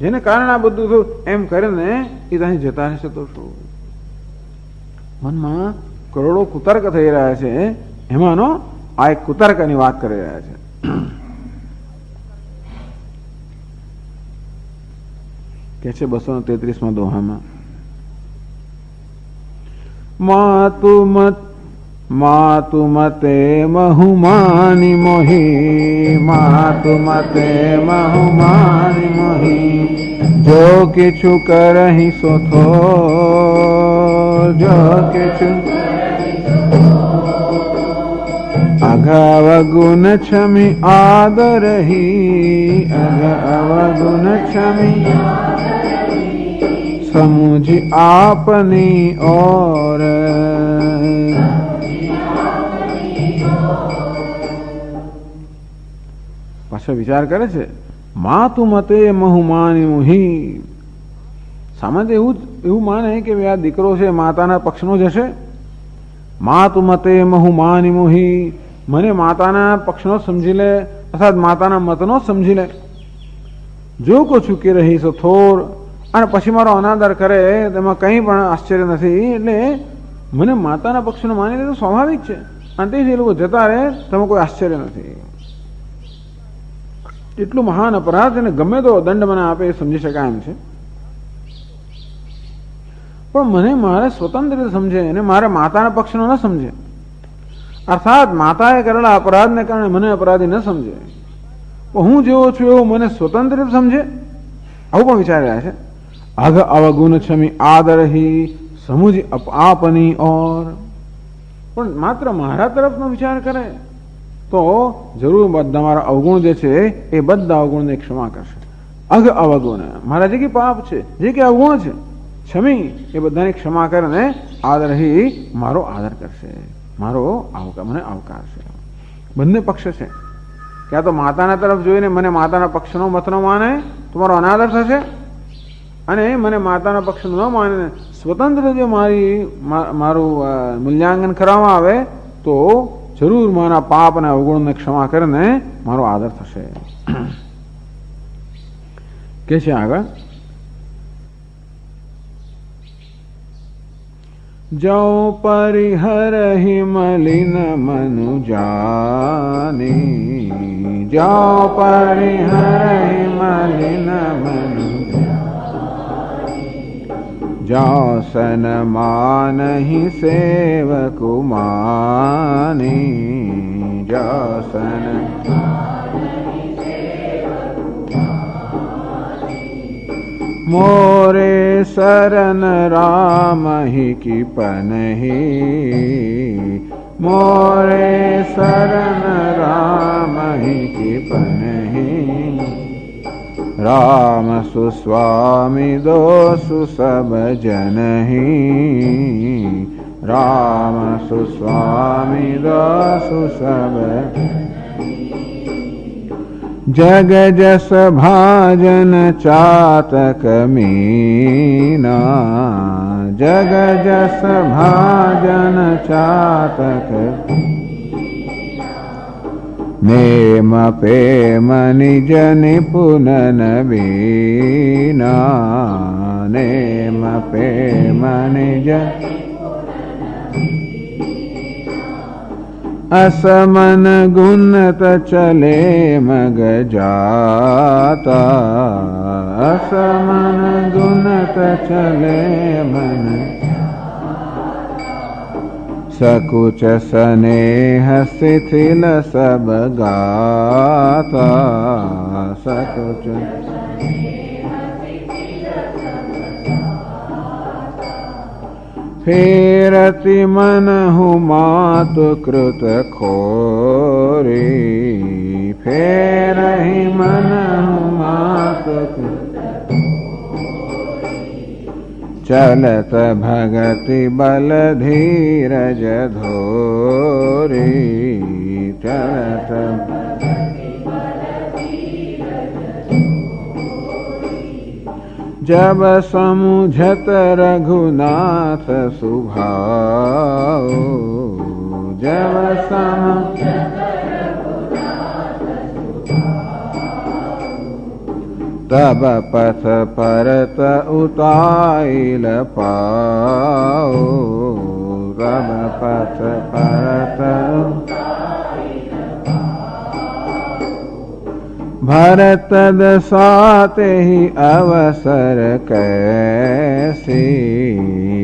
જેને કારણે આ બધું થયું, એમ કરીને એ ત્યાંથી જતા રહેશે તો શું. મનમાં કરોડો કુતર્ક થઈ રહ્યા છે, એમાંનો આ એક કુતર્કની વાત કરી રહ્યા છે. કે છે 233માં દોહામાં, માતુ મતે મહુમાની મોહી, માતુ મતે મહુમાની મોહી, જો કિછુ કરહી સોથો, જો કિછુ अघ अवगुण क्षमी आदरही, अघ अवगुण क्षमी समुझ आपनी और। પાછો વિચાર કરે છે, માતુ મતે મહુ માની મુહી. સામાન્ય એવું માને કે આ દીકરો છે માતાના પક્ષનો જ હશે. માતુ મતે મહુ માની મુહી, મને માતાના પક્ષનો સમજી લે અર્થાત માતાના મતનો સમજી લે. જો કો ચૂકી રહી સો થોર, અને પછી મારો અનાદર કરે તેમાં કંઈ પણ આશ્ચર્ય નથી. એટલે મને માતાના પક્ષનો માની લે તો સ્વાભાવિક છે, અને તેથી એ લોકો જતા રહે તેમાં કોઈ આશ્ચર્ય નથી. એટલું મહાન અપરાધ અને ગમે તો દંડ મને આપે એ સમજી શકાય એમ છે. પણ મને મારે સ્વતંત્ર રીતે સમજે અને મારે માતાના પક્ષનો ન સમજે, અર્થાત માતાએ કરેલા અપરાધને કારણે મને અપરાધી ન સમજે, હું જેવો છું એવું મને સ્વતંત્ર રીતે સમજે, આવું પણ વિચારી રહ્યા છે. અઘ અવગુણ છમી આદરહી સમુજ આપની ઓર. પણ માત્ર મારા તરફનો વિચાર કરે તો જરૂર તમારા અવગુણ જે છે એ બધા અવગુણને ક્ષમા કરશે. અઘ અવગુણ મારા જે કે પાપ છે, જે કે અવગુણ છે, ક્ષમી એ બધાની ક્ષમા કરીને આદરહી મારો આદર કરશે, મારો મને આવકારશે. બંને પક્ષ છે. ક્યાં તો માતાના તરફ જોઈને મને માતાના પક્ષનો મતનો માને તો મારો અનાદર થશે, અને મને માતાના પક્ષનો ન માને સ્વતંત્ર જો મારું મૂલ્યાંકન કરવામાં આવે તો જરૂર મારા પાપ અને અવગુણને ક્ષમા કરીને મારો આદર થશે. કે છે આગળ, જો પરિહરહિ મલિન મનુ જાની, જો પરિહરહિ મલિન મનુ જાસન માનહિ સેવકુ માની, જાસન मोरे शरण राम ही की पनही, मोरे शरण राम ही की पनही, राम सुस्वामी दोसु सब जनही, राम सुस्वामी दोसु सब जग जस भाजन चातक मीना, जग जस भाजन चातक नेम प्रेम निज निपुन बीना, नेम प्रेम निज असमन गुणत चले मग जाता, असमन गुणत चले मन सकुच स्नेह शिथिल सब गाता, सकुच फेरति मन मातु कृत खोरी, फेरहि मन मातु चलत भगति बल धीरज धोरी, चलत जब समुझत रघुनाथ सुभाओ, जब समुझत तब पथ परत उताइल पाओ, तब पथ परत भरत दसाते ही अवसर कैसी,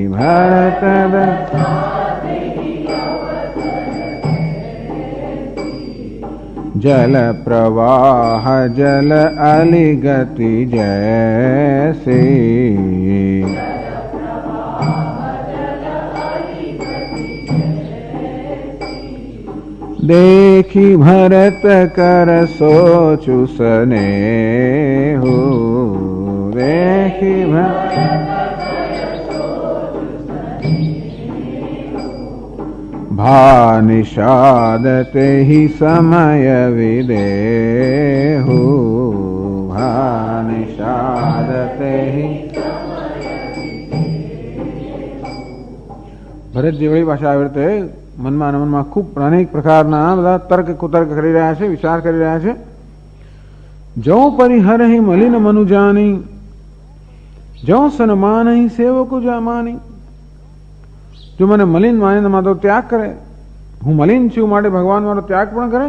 भरत दसाते ही अवसर कैसी, जल प्रवाह जल अलिगति जैसी, देखी भरत कर सोचु सने हो। देखी भा निषाद ते ही समय विदेहु। भा निषाद ते ही ભરતજી વળી પાછા આવી રીતે મનમાં મનમાં ખૂબ અનેક પ્રકારના બધા તર્ક કુતર્ક કરી રહ્યા છે, વિચાર કરી રહ્યા છે. જો પરિહરહિ મલિન મનુ જાની, જો સન્માનહિ સેવકુ જામાની. જો મને મલિન માનીને મારો ત્યાગ કરે, હું મલિન છું માટે ભગવાન મારો ત્યાગ પણ કરે.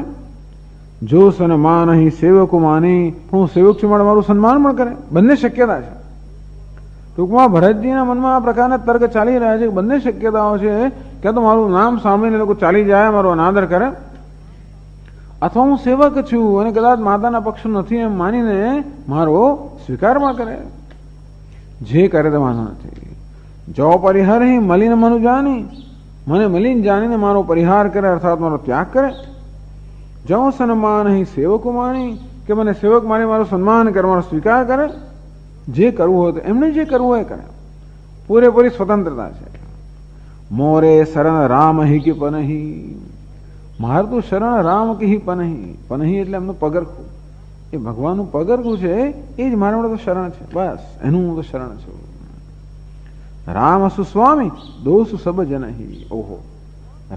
જો સન્માનહિ સેવકુ માની, હું સેવક છું માટે મારું સન્માન પણ કરે. બંને શક્યતા છે. ટૂંકમાં ભરતજીના મનમાં આ પ્રકારના તર્ક ચાલી રહ્યા છે. બંને શક્યતાઓ છે કે તો મારું નામ સાંભળીને લોકો ચાલી જાય, મારો અનાદર કરે, અથવા હું સેવક છું અને કદાચ માતાના પક્ષ નથી એમ માનીને મારો સ્વીકાર પણ કરે. જે કરે તો વાંધો નથી. જો પરિહરહિ મલિન મનુ જાની, મને મલિન જાણીને મારો પરિહાર કરે અર્થાત મારો ત્યાગ કરે. જો સન્માનહિ સેવકો માની, કે મને સેવક માની મારું સન્માન કરે, મારો સ્વીકાર કરે. જે કરવું હોય તો એમને જે કરવું હોય કરે. પૂરેપૂરી સ્વતંત્રતા છે. મોરે શરણ રામ હિ કે પનહી, મારું તો શરણ રામ કે હિ પનહી. પનહી એટલે એમનું પગરખું, એ ભગવાનનું પગરખું છે, એ જ મારા માટે તો શરણ છે. બસ એનું હું તો શરણ છું. રામ સુસ્વામી દોષ સબ જનહી. ઓહો,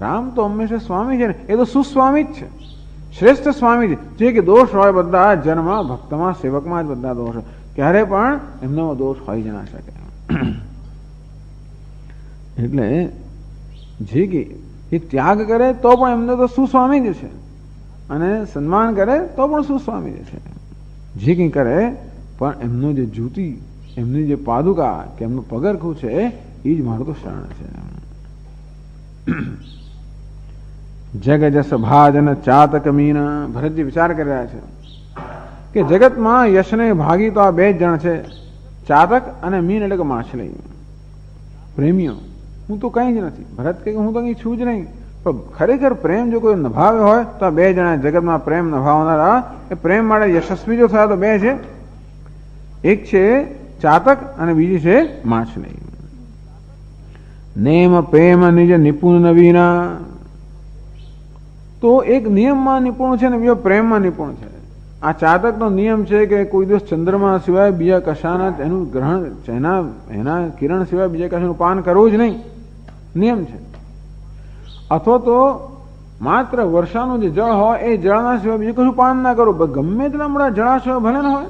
રામ તો હંમેશા સ્વામી છે ને, એ તો સુસ્વામી જ છે, શ્રેષ્ઠ સ્વામી છે. જે કે દોષ હોય બધા જન્મમાં, ભક્તમાં, સેવકમાં જ બધા દોષ હોય. ક્યારે પણ એમનો દોષ હોઈ જ ના શકે. એટલે જે કે એ ત્યાગ કરે તો પણ એમને તો સુસ્વામી જ છે, અને સન્માન કરે તો પણ સુસ્વામી જ છે. જે કંઈ કરે પણ એમનો જે જૂતી, એમની જે પાદુકા કે એમનું પગરખું છે, એ જ મારું તો શરણ છે. જગ જસ ભાજન ચાતક મીના. ભરતજી વિચાર કરી રહ્યા છે કે જગતમાં યશને ભાગી તો આ બે જ જણ છે, ચાતક અને મીન એટલે કે માછલી. પ્રેમીઓ હું તો કંઈ જ નથી. ભરત કહે હું તો કંઈ છું જ નહીં. પણ ખરેખર પ્રેમ જો કોઈ નભાવે હોય તો આ બે જણા જગતમાં પ્રેમ નભાવનારા, એ પ્રેમ માટે યશસ્વી જો થયા તો બે છે. એક છે ચાતક અને બીજી છે માછલી. નેમ પ્રેમ નિજ નિપુણ નવીના. તો એક નિયમમાં નિપુણ છે ને બીજો પ્રેમમાં નિપુણ છે. આ ચાતકનો નિયમ છે કે કોઈ દિવસ ચંદ્રમા સિવાય બીજા કશાના એનું ગ્રહણ, એના કિરણ સિવાય બીજા કશાનું પાન કરવું જ નહીં, નિયમ છે. અથવા તો માત્ર વર્ષાનું જે જળ હોય એ જળના સિવાય બીજું કશું પાન ના કરવું. ગમે તેટલા મોટા જળાશય ભલે ન હોય,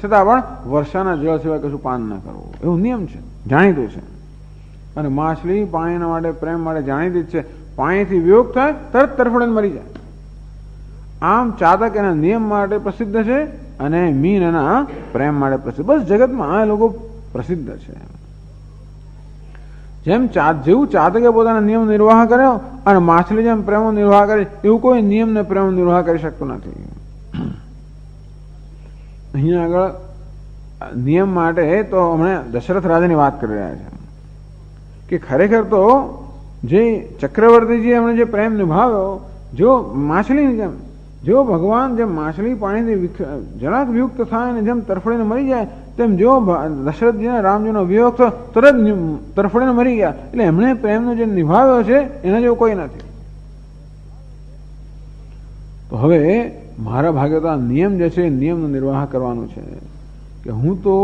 છતાં પણ વર્ષાના જળ સિવાય કશું પાન ના કરવું, એવું નિયમ છે, જાણીતું છે. અને માછલી પાણીના માટે, પ્રેમ માટે જાણીતી જ છે. પાણીથી વિયોગ થાય તરત તરફડીને મરી જાય. આમ ચાતક એના નિયમ માટે પ્રસિદ્ધ છે અને મીન એના પ્રેમ માટે પ્રસિદ્ધ. બસ જગતમાં આ લોકો પ્રસિદ્ધ છે. જેમ જેવું ચાતકે પોતાના નિયમ નિર્વાહ કર્યો અને માછલી જેમ પ્રેમ નિર્વાહ કરે, એવું કોઈ નિયમ ને પ્રેમ નિર્વાહ કરી શકતું નથી. અહીંયા આગળ નિયમ માટે તો હમણાં દશરથ રાજાની વાત કરી રહ્યા છે કે ખરેખર તો જે ચક્રવર્તીજી એમણે જે પ્રેમ નિભાવ્યો, જો માછલીની જેમ, જો ભગવાન જેમ માછલી પાણીથી જરાક વિયુક્ત થાય ને જેમ તરફડીને મરી જાય, તેમ જો દશરથજીને રામજીનો વિયોગ થયો તરત તરફડીને મરી ગયા. એટલે એમણે પ્રેમનો જે નિભાવ્યો છે એના જેવો કોઈ નથી. તો હવે મારા ભાગે તો આ નિયમ જે છે, નિયમનો નિર્વાહ કરવાનો છે કે હું તો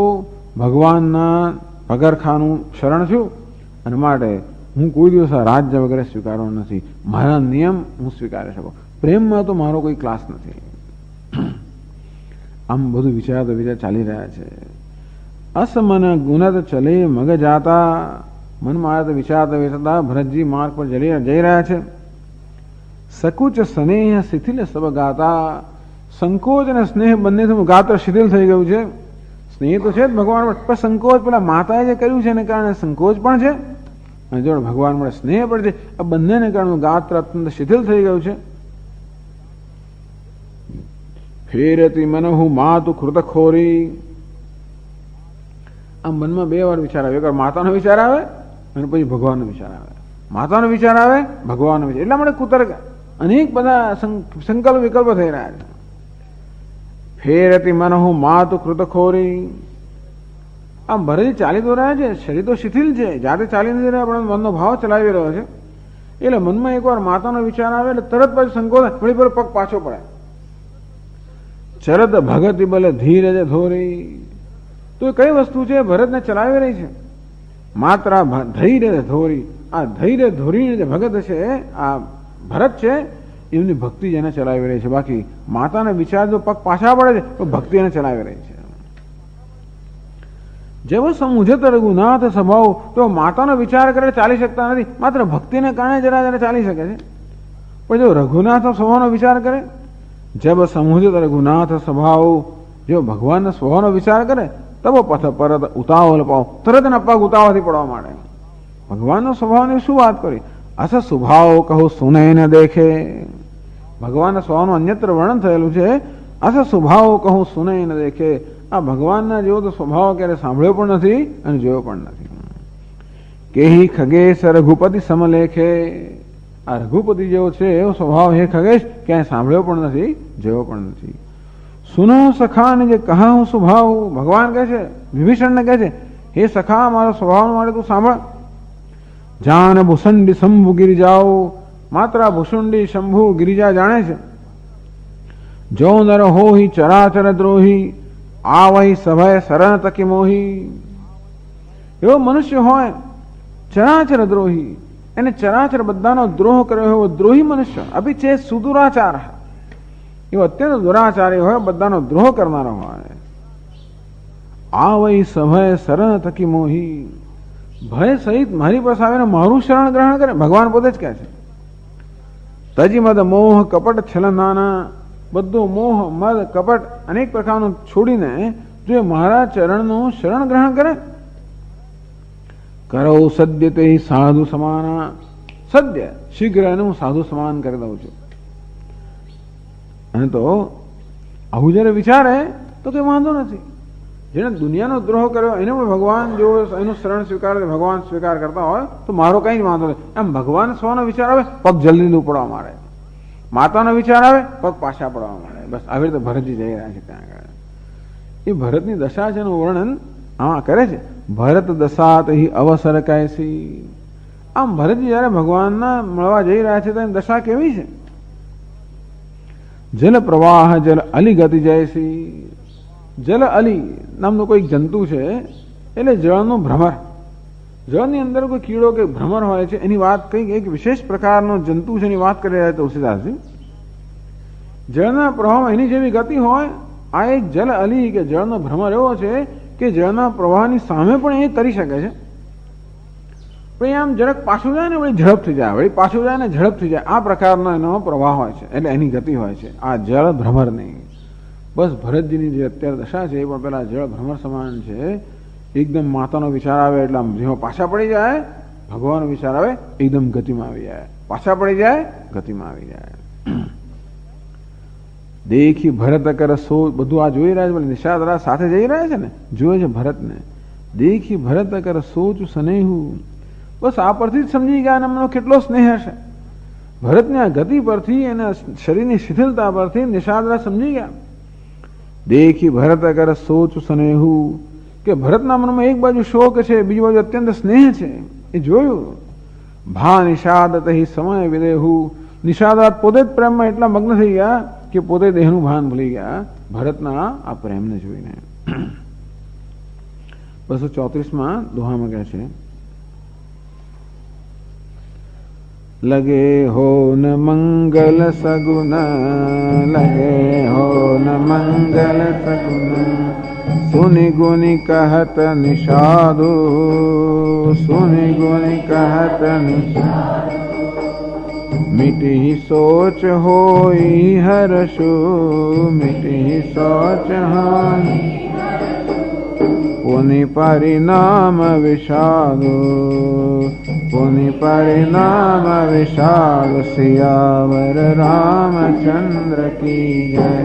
ભગવાનના પગરખાનું શરણ છું, અને માટે હું કોઈ દિવસ આ રાજ્ય વગેરે સ્વીકારવાનો નથી. મારા નિયમ હું સ્વીકારી શકું. પ્રેમમાં તો મારો કોઈ ક્લાસ નથી. આમ બધું વિચાર ચાલી રહ્યા છે. અસમન ગુનત ચલે મગ જાતા. મનમાં તો વિચારતા વિચારતા ભરતજી માર્ગ પર જઈ રહ્યા છે. સકુચ સ્નેહ શિથિલ સબ ગાતા. સંકોચ અને સ્નેહ બંનેથી ગાત્ર શિથિલ થઈ ગયું છે. સ્નેહ તો છે જ ભગવાન, પણ સંકોચ પેલા માતાએ જે કર્યું છે એને કારણે સંકોચ પણ છે, અને જો ભગવાન મળે સ્નેહ પણ છે. આ બંનેને કારણે ગાત્ર અત્યંત શિથિલ થઈ ગયું છે. ફેરતી મનહુ માતુ કૃતખોરી. આમ મનમાં બે વાર વિચાર આવે. એકવાર માતાનો વિચાર આવે અને પછી ભગવાનનો વિચાર આવે. માતાનો વિચાર આવે, ભગવાનનો વિચાર. એટલા માટે કુતર્ક અનેક બધા સંકલ્પ વિકલ્પ થઈ રહ્યા છે. ફેરતી મનહુ માતુ કૃતખોરી. આમ ભરતજી ચાલી તો રહ્યા છે, શરીર તો શિથિલ છે, જાતે ચાલી નથી રહ્યા, પણ મનનો ભાવ ચલાવી રહ્યો છે. એટલે મનમાં એકવાર માતાનો વિચાર આવે એટલે તરત પછી સંકોચ વળી પર પગ પાછો પડે. ચરત ભગતિ બલે ધીરજ ધોરી. તો એ કઈ વસ્તુ છે ભરતને ચલાવી રહી છે? માત્ર ધૈર્ય ધોરી. આ ધૈર્ય ધોરીને જે ભગત છે, આ ભરત છે, એમની ભક્તિ જેને ચલાવી રહી છે. બાકી માતાના વિચાર જો પગ પાછા પડે છે તો ભક્તિ એને ચલાવી રહી છે. જેવો સમુજત રઘુનાથ સ્વભાવ. તો માતાનો વિચાર કરે ચાલી શકતા નથી, માત્ર ભક્તિને કારણે જરા જરા ચાલી શકે છે. પણ જો રઘુનાથ સ્વભાવનો વિચાર કરે, જબ સમુજત રઘુનાથ સ્વભાવ, જો ભગવાનના સ્વભાવનો વિચાર કરે, તબ પથ પરત ઉતાવળ પાવ, તરત એના પગ ઉતાવળથી પડવા માંડે. ભગવાનનો સ્વભાવની શું વાત કરી? અસ સ્વભાવ કહું સુને ન દેખે. ભગવાનના સ્વભાવનું અન્યત્ર વર્ણન થયેલું છે. અસ સ્વભાવ કહું સુને ન દેખે. આ ભગવાનના જેવો તો સ્વભાવ ક્યારે સાંભળ્યો પણ નથી અને જોયો પણ નથી. કેહી ખગેશ રઘુપતિ સમલેખે. આ રઘુપતિ જેવો છે એવો સ્વભાવ હે ખગેશ ક્યાંય સાંભળ્યો પણ નથી, જોયો પણ નથી. સુનો સખા ને જે કહા હું સ્વભાવ. ભગવાન કહે છે, વિભીષણને કહે છે, હે સખા મારો સ્વભાવ માટે તું સાંભળ. જાન ભૂષંડી શંભુ ગિરિજાઓ. માત્ર ભૂષુંડી શંભુ ગિરિજા જાણે છે. જો નર હોહી ચરાચર દ્રોહી, આ વહી સભય શરણ તકી મોહી. એવો મનુષ્ય હોય ચરાચર દ્રોહી, એને ચરાચર બધાનો દ્રોહ કર્યો એવો દ્રોહી મનુષ્ય. અભી છે સુદુરાચાર, એવો અત્યંત દુરાચારી હોય, બધાનો દ્રોહ કરનારો હોય. આ વહી સભય શરણ તકી મોહી. ભય સહિત મારી પાસે આવીને મારું શરણ ગ્રહણ કરે. ભગવાન પોતે જ કહે છે, તજી મદ મોહ કપટ છલનાના. બધું મોહ મદ કપટ અનેક પ્રકારનું છોડીને જો મારા ચરણનું શરણ ગ્રહણ કરે. કરો સદ્ય તે સાધુ સમાના. સદ્ય શીઘ્ર એને હું સાધુ સમાન કરી દઉં છું. અને તો આવું જયારે વિચારે તો કઈ વાંધો નથી. જેને દુનિયાનો દ્રોહ કર્યો એને પણ ભગવાન જો એનું શરણ સ્વીકાર ભગવાન સ્વીકાર કરતા હોય તો મારો કઈ જ વાંધો નથી. એમ ભગવાન સ્વનો વિચાર આવે પગ જલ્દી ઉપડવા માંડે, માતાનો વિચાર આવે પગ પાછા પડવા માંડે. બસ આવી રીતે ભરતજી જઈ રહ્યા છે ત્યાં આગળ. એ ભરતની દશા છે એનું વર્ણન આમાં કરે છે. ભરત દશા તો અવસર કાયસી. આમ ભરતજી જયારે ભગવાનના મળવા જઈ રહ્યા છે તો એની દશા કેવી છે? જલ પ્રવાહ જલ અલી ગતિ જયસી. જલ અલી નામનું કોઈ જંતુ છે, એટલે જળનું ભ્રમર. જળની અંદર કોઈ કીડો કે ભ્રમર હોય છે, એની વાત કંઈક એક વિશેષ પ્રકારનો જંતુ છે એની વાત કરી રહ્યા તુલસીદાસજી. જળના પ્રવાહમાં એની જેવી ગતિ હોય. આ એક જલ અલી કે જળનો ભ્રમર એવો છે કે જળના પ્રવાહની સામે પણ એ તરી શકે છે. પણ આમ જરાક પાછું જાય ને વળી ઝડપ થઈ જાય, વળી પાછું જાય ને ઝડપ થઈ જાય. આ પ્રકારનો એનો પ્રવાહ હોય છે, એટલે એની ગતિ હોય છે. આ જળ ભ્રમર નહીં. બસ ભરતજીની જે અત્યારે દશા છે એ પણ પેલા જળ ભ્રમર સમાન છે. એકદમ માતાનો વિચાર આવે એટલે આમ જેવો પાછા પડી જાય, ભગવાનનો વિચાર આવે એકદમ ગતિમાં આવી જાય, પાછા પડી જાય ગતિમાં આવી જાય. દેખી ભરત કર સો. બધું આ જોઈ રહ્યા છે, નિષાદરા સાથે જઈ રહ્યા છે ને, જોયે છે ભરતને. દેખી ભરત કર સોચ સ્નેહુ. બસ આ પરથી જ સમજી ગયા એમનો કેટલો સ્નેહ હશે. ભરતની આ ગતિ પરથી એના શરીરની શિથિલતા પરથી નિષાદરા સમજી ગયા. દેખી ભરત કર સોચ સ્નેહુ. કે ભરતના મનમાં એક બાજુ શોક છે, બીજી બાજુ અત્યંત સ્નેહ છે, એ જોયું. ભા નિષાદ તહી સમય વિદેહુ. નિષાદાત પોતે જ પ્રેમમાં એટલા મગ્ન થઈ ગયા કે પોતે દેહનું ભાન ભૂલી ગયા ભરતના આ પ્રેમને જોઈને. 234માં દોહામાં કહે છે, લગે હો ન મંગલ સગુન, લગે હો ન મંગલ સગુન, સુની ગુની કહત નિષાદુ, સુની ગુની કહત નિષાદુ. मिटी सोच होई हर्षु, मिटी सोच होई पुनि परिणाम विषादु, पुनि परिणाम विषादु. सियावर रामचंद्र की जय,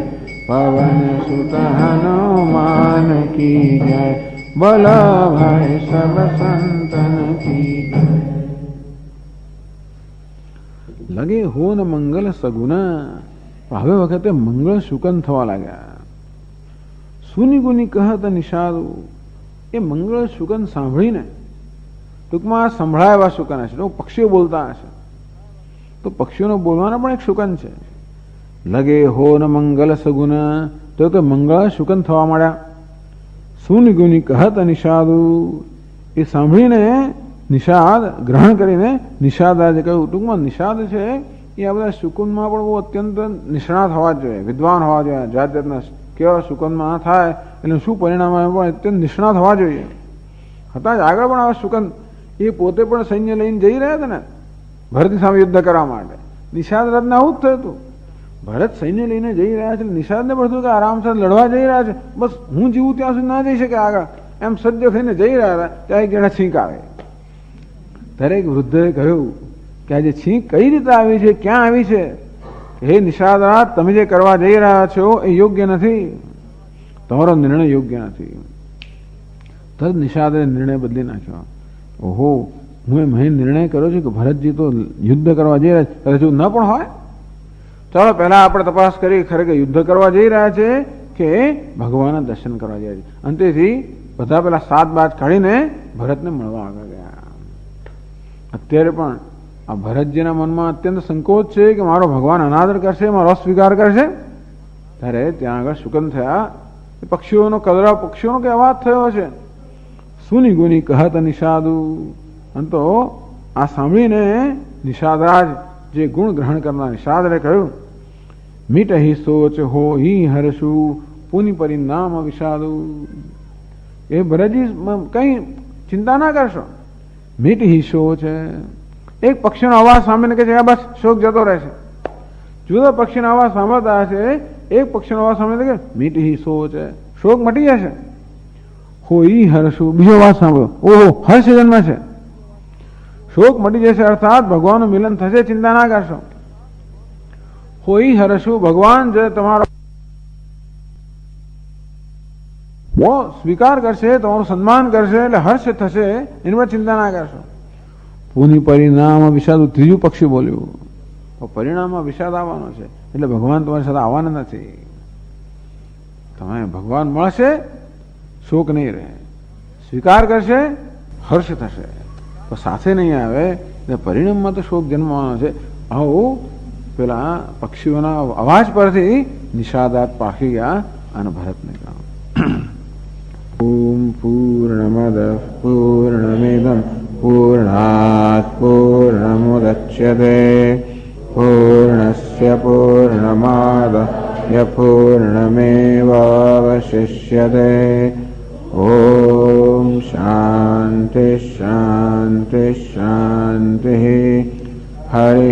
पवन सुत हनुमान की जय, बोला भाई सब संतन की जय. લગે હો ને મંગલ સગુના, હવે વખતે મંગળ શુકન થવા લાગ્યા. સુની ગુની કહત નિષાદુ, એ મંગળ શુકન સાંભળીને, ટૂંકમાં સંભળાય એવા શુકન હશે. તો પક્ષીઓ બોલતા હશે, તો પક્ષીઓનો બોલવાનો પણ એક શુકન છે. લગે હો ન મંગલ સગુના, તો કે મંગળ શુકન થવા માંડ્યા. સુની ગુની કહત નિષાદુ, એ સાંભળીને નિષાદ ગ્રહણ કરીને નિષાદરાજે કહ્યું. ટૂંકમાં નિષાદ છે એ આ બધા શુકનમાં પણ બહુ અત્યંત નિષ્ણાત હોવા જોઈએ, વિદ્વાન હોવા જોઈએ. જાત જાતના કેવા શુકનમાં થાય એટલે શું પરિણામ આવે પણ અત્યંત નિષ્ણાત હોવા જોઈએ. હતા જ આગળ પણ આવા શુકન, એ પોતે પણ સૈન્ય લઈને જઈ રહ્યા હતા ને ભરતની સામે યુદ્ધ કરવા માટે. નિષાદ રાજને આવું જ થયું હતું. ભરત સૈન્ય લઈને જઈ રહ્યા છે, નિષાદને પણ થયું કે આરામસર લડવા જઈ રહ્યા છે, બસ હું જીવું ત્યાં સુધી ના જઈ શકે આગળ, એમ સજ્જ થઈને જઈ રહ્યા હતા. ત્યાં એક જણા છીંક આવે. દરેક વૃદ્ધએ કહ્યું કે આજે છીંક કઈ રીતે આવી છે, ક્યાં આવી છે? હે નિષાદરાજ, તમે જે કરવા જઈ રહ્યા છો એ યોગ્ય નથી, તમારો નિર્ણય યોગ્ય નથી. તરત નિષાદે નિર્ણય બદલી નાખ્યો. ઓહો, મેં નિર્ણય કર્યો છે કે ભરતજી તો યુદ્ધ કરવા જઈ રહ્યા છે, હજુ ન પણ હોય. ચાલો પહેલા આપણે તપાસ કરી ખરેખર યુદ્ધ કરવા જઈ રહ્યા છે કે ભગવાનના દર્શન કરવા જઈ રહ્યા છે. અંતેથી બધા પેલા સાત બાદ કાઢીને ભરતને મળવા આગળ ગયા. અત્યારે પણ આ ભરતજીના મનમાં અત્યંત સંકોચ છે કે મારો ભગવાન અનાદર કરશે, મારો અસ્વીકાર કરશે. ત્યારે ત્યાં આગળ શુકન થયા. પક્ષીઓનો કલરવ, પક્ષીઓનો કે અવાજ થયો છે. સુની ગુની કહત નિષાદુ, અંતો આ સાંભળીને નિષાદરાજ, જે ગુણ ગ્રહણ કરનાર નિષાદે કહ્યું, મીટ હિ સોચ હો હિ હર્ષુ પુનિ પરિણામ વિષાદુ. એ ભરતજી કઈ ચિંતા ના કરશો, મીટ હિ સોચ. એક પક્ષીનો અવાજ સાંભળીને કહે છે બસ શોક જતો રહેશે. જુદા પક્ષીનો અવાજ સાંભળતા હશે, એક પક્ષીનો અવાજ સાંભળીને કે મીટ હિ સોચ, શોક મટી જશે. હો ઈ હર્ષુ, બીજો અવાજ સાંભળો, ઓહો હર્ષ જન્મ છે, શોક મટી જશે, અર્થાત ભગવાનનું મિલન થશે, ચિંતા ના કરશો. હોઈ હર્ષુ, ભગવાન જે તમારો સ્વીકાર કરશે, તમારું સન્માન કરશે એટલે હર્ષ થશે, એની પર ચિંતા ના કરશો. પુનિ પરિણામ વિષાદ, ત્રીજું પક્ષી બોલ્યું, પરિણામમાં વિષાદ આવવાનો છે એટલે ભગવાન તમારી સાથે આવવાના નથી. તમે ભગવાન મળશે, શોક નહીં રહે, સ્વીકાર કરશે, હર્ષ થશે, તો સાથે નહીં આવે એટલે પરિણામમાં તો શોક જન્મવાનો છે. આવું પેલા પક્ષીઓના અવાજ પરથી નિષાદાત પાકી ગયા અને ભરતને કહ્યું. ઓમ પૂર્ણમદ પૂર્ણમિદં પૂર્ણાત પૂર્ણમુદચ્યતે પૂર્ણસ્ય પૂર્ણમાદાય પૂર્ણમેવાવશિષ્યતે. ઓમ શાંતિ શાંતિ શાંતિ. હરિ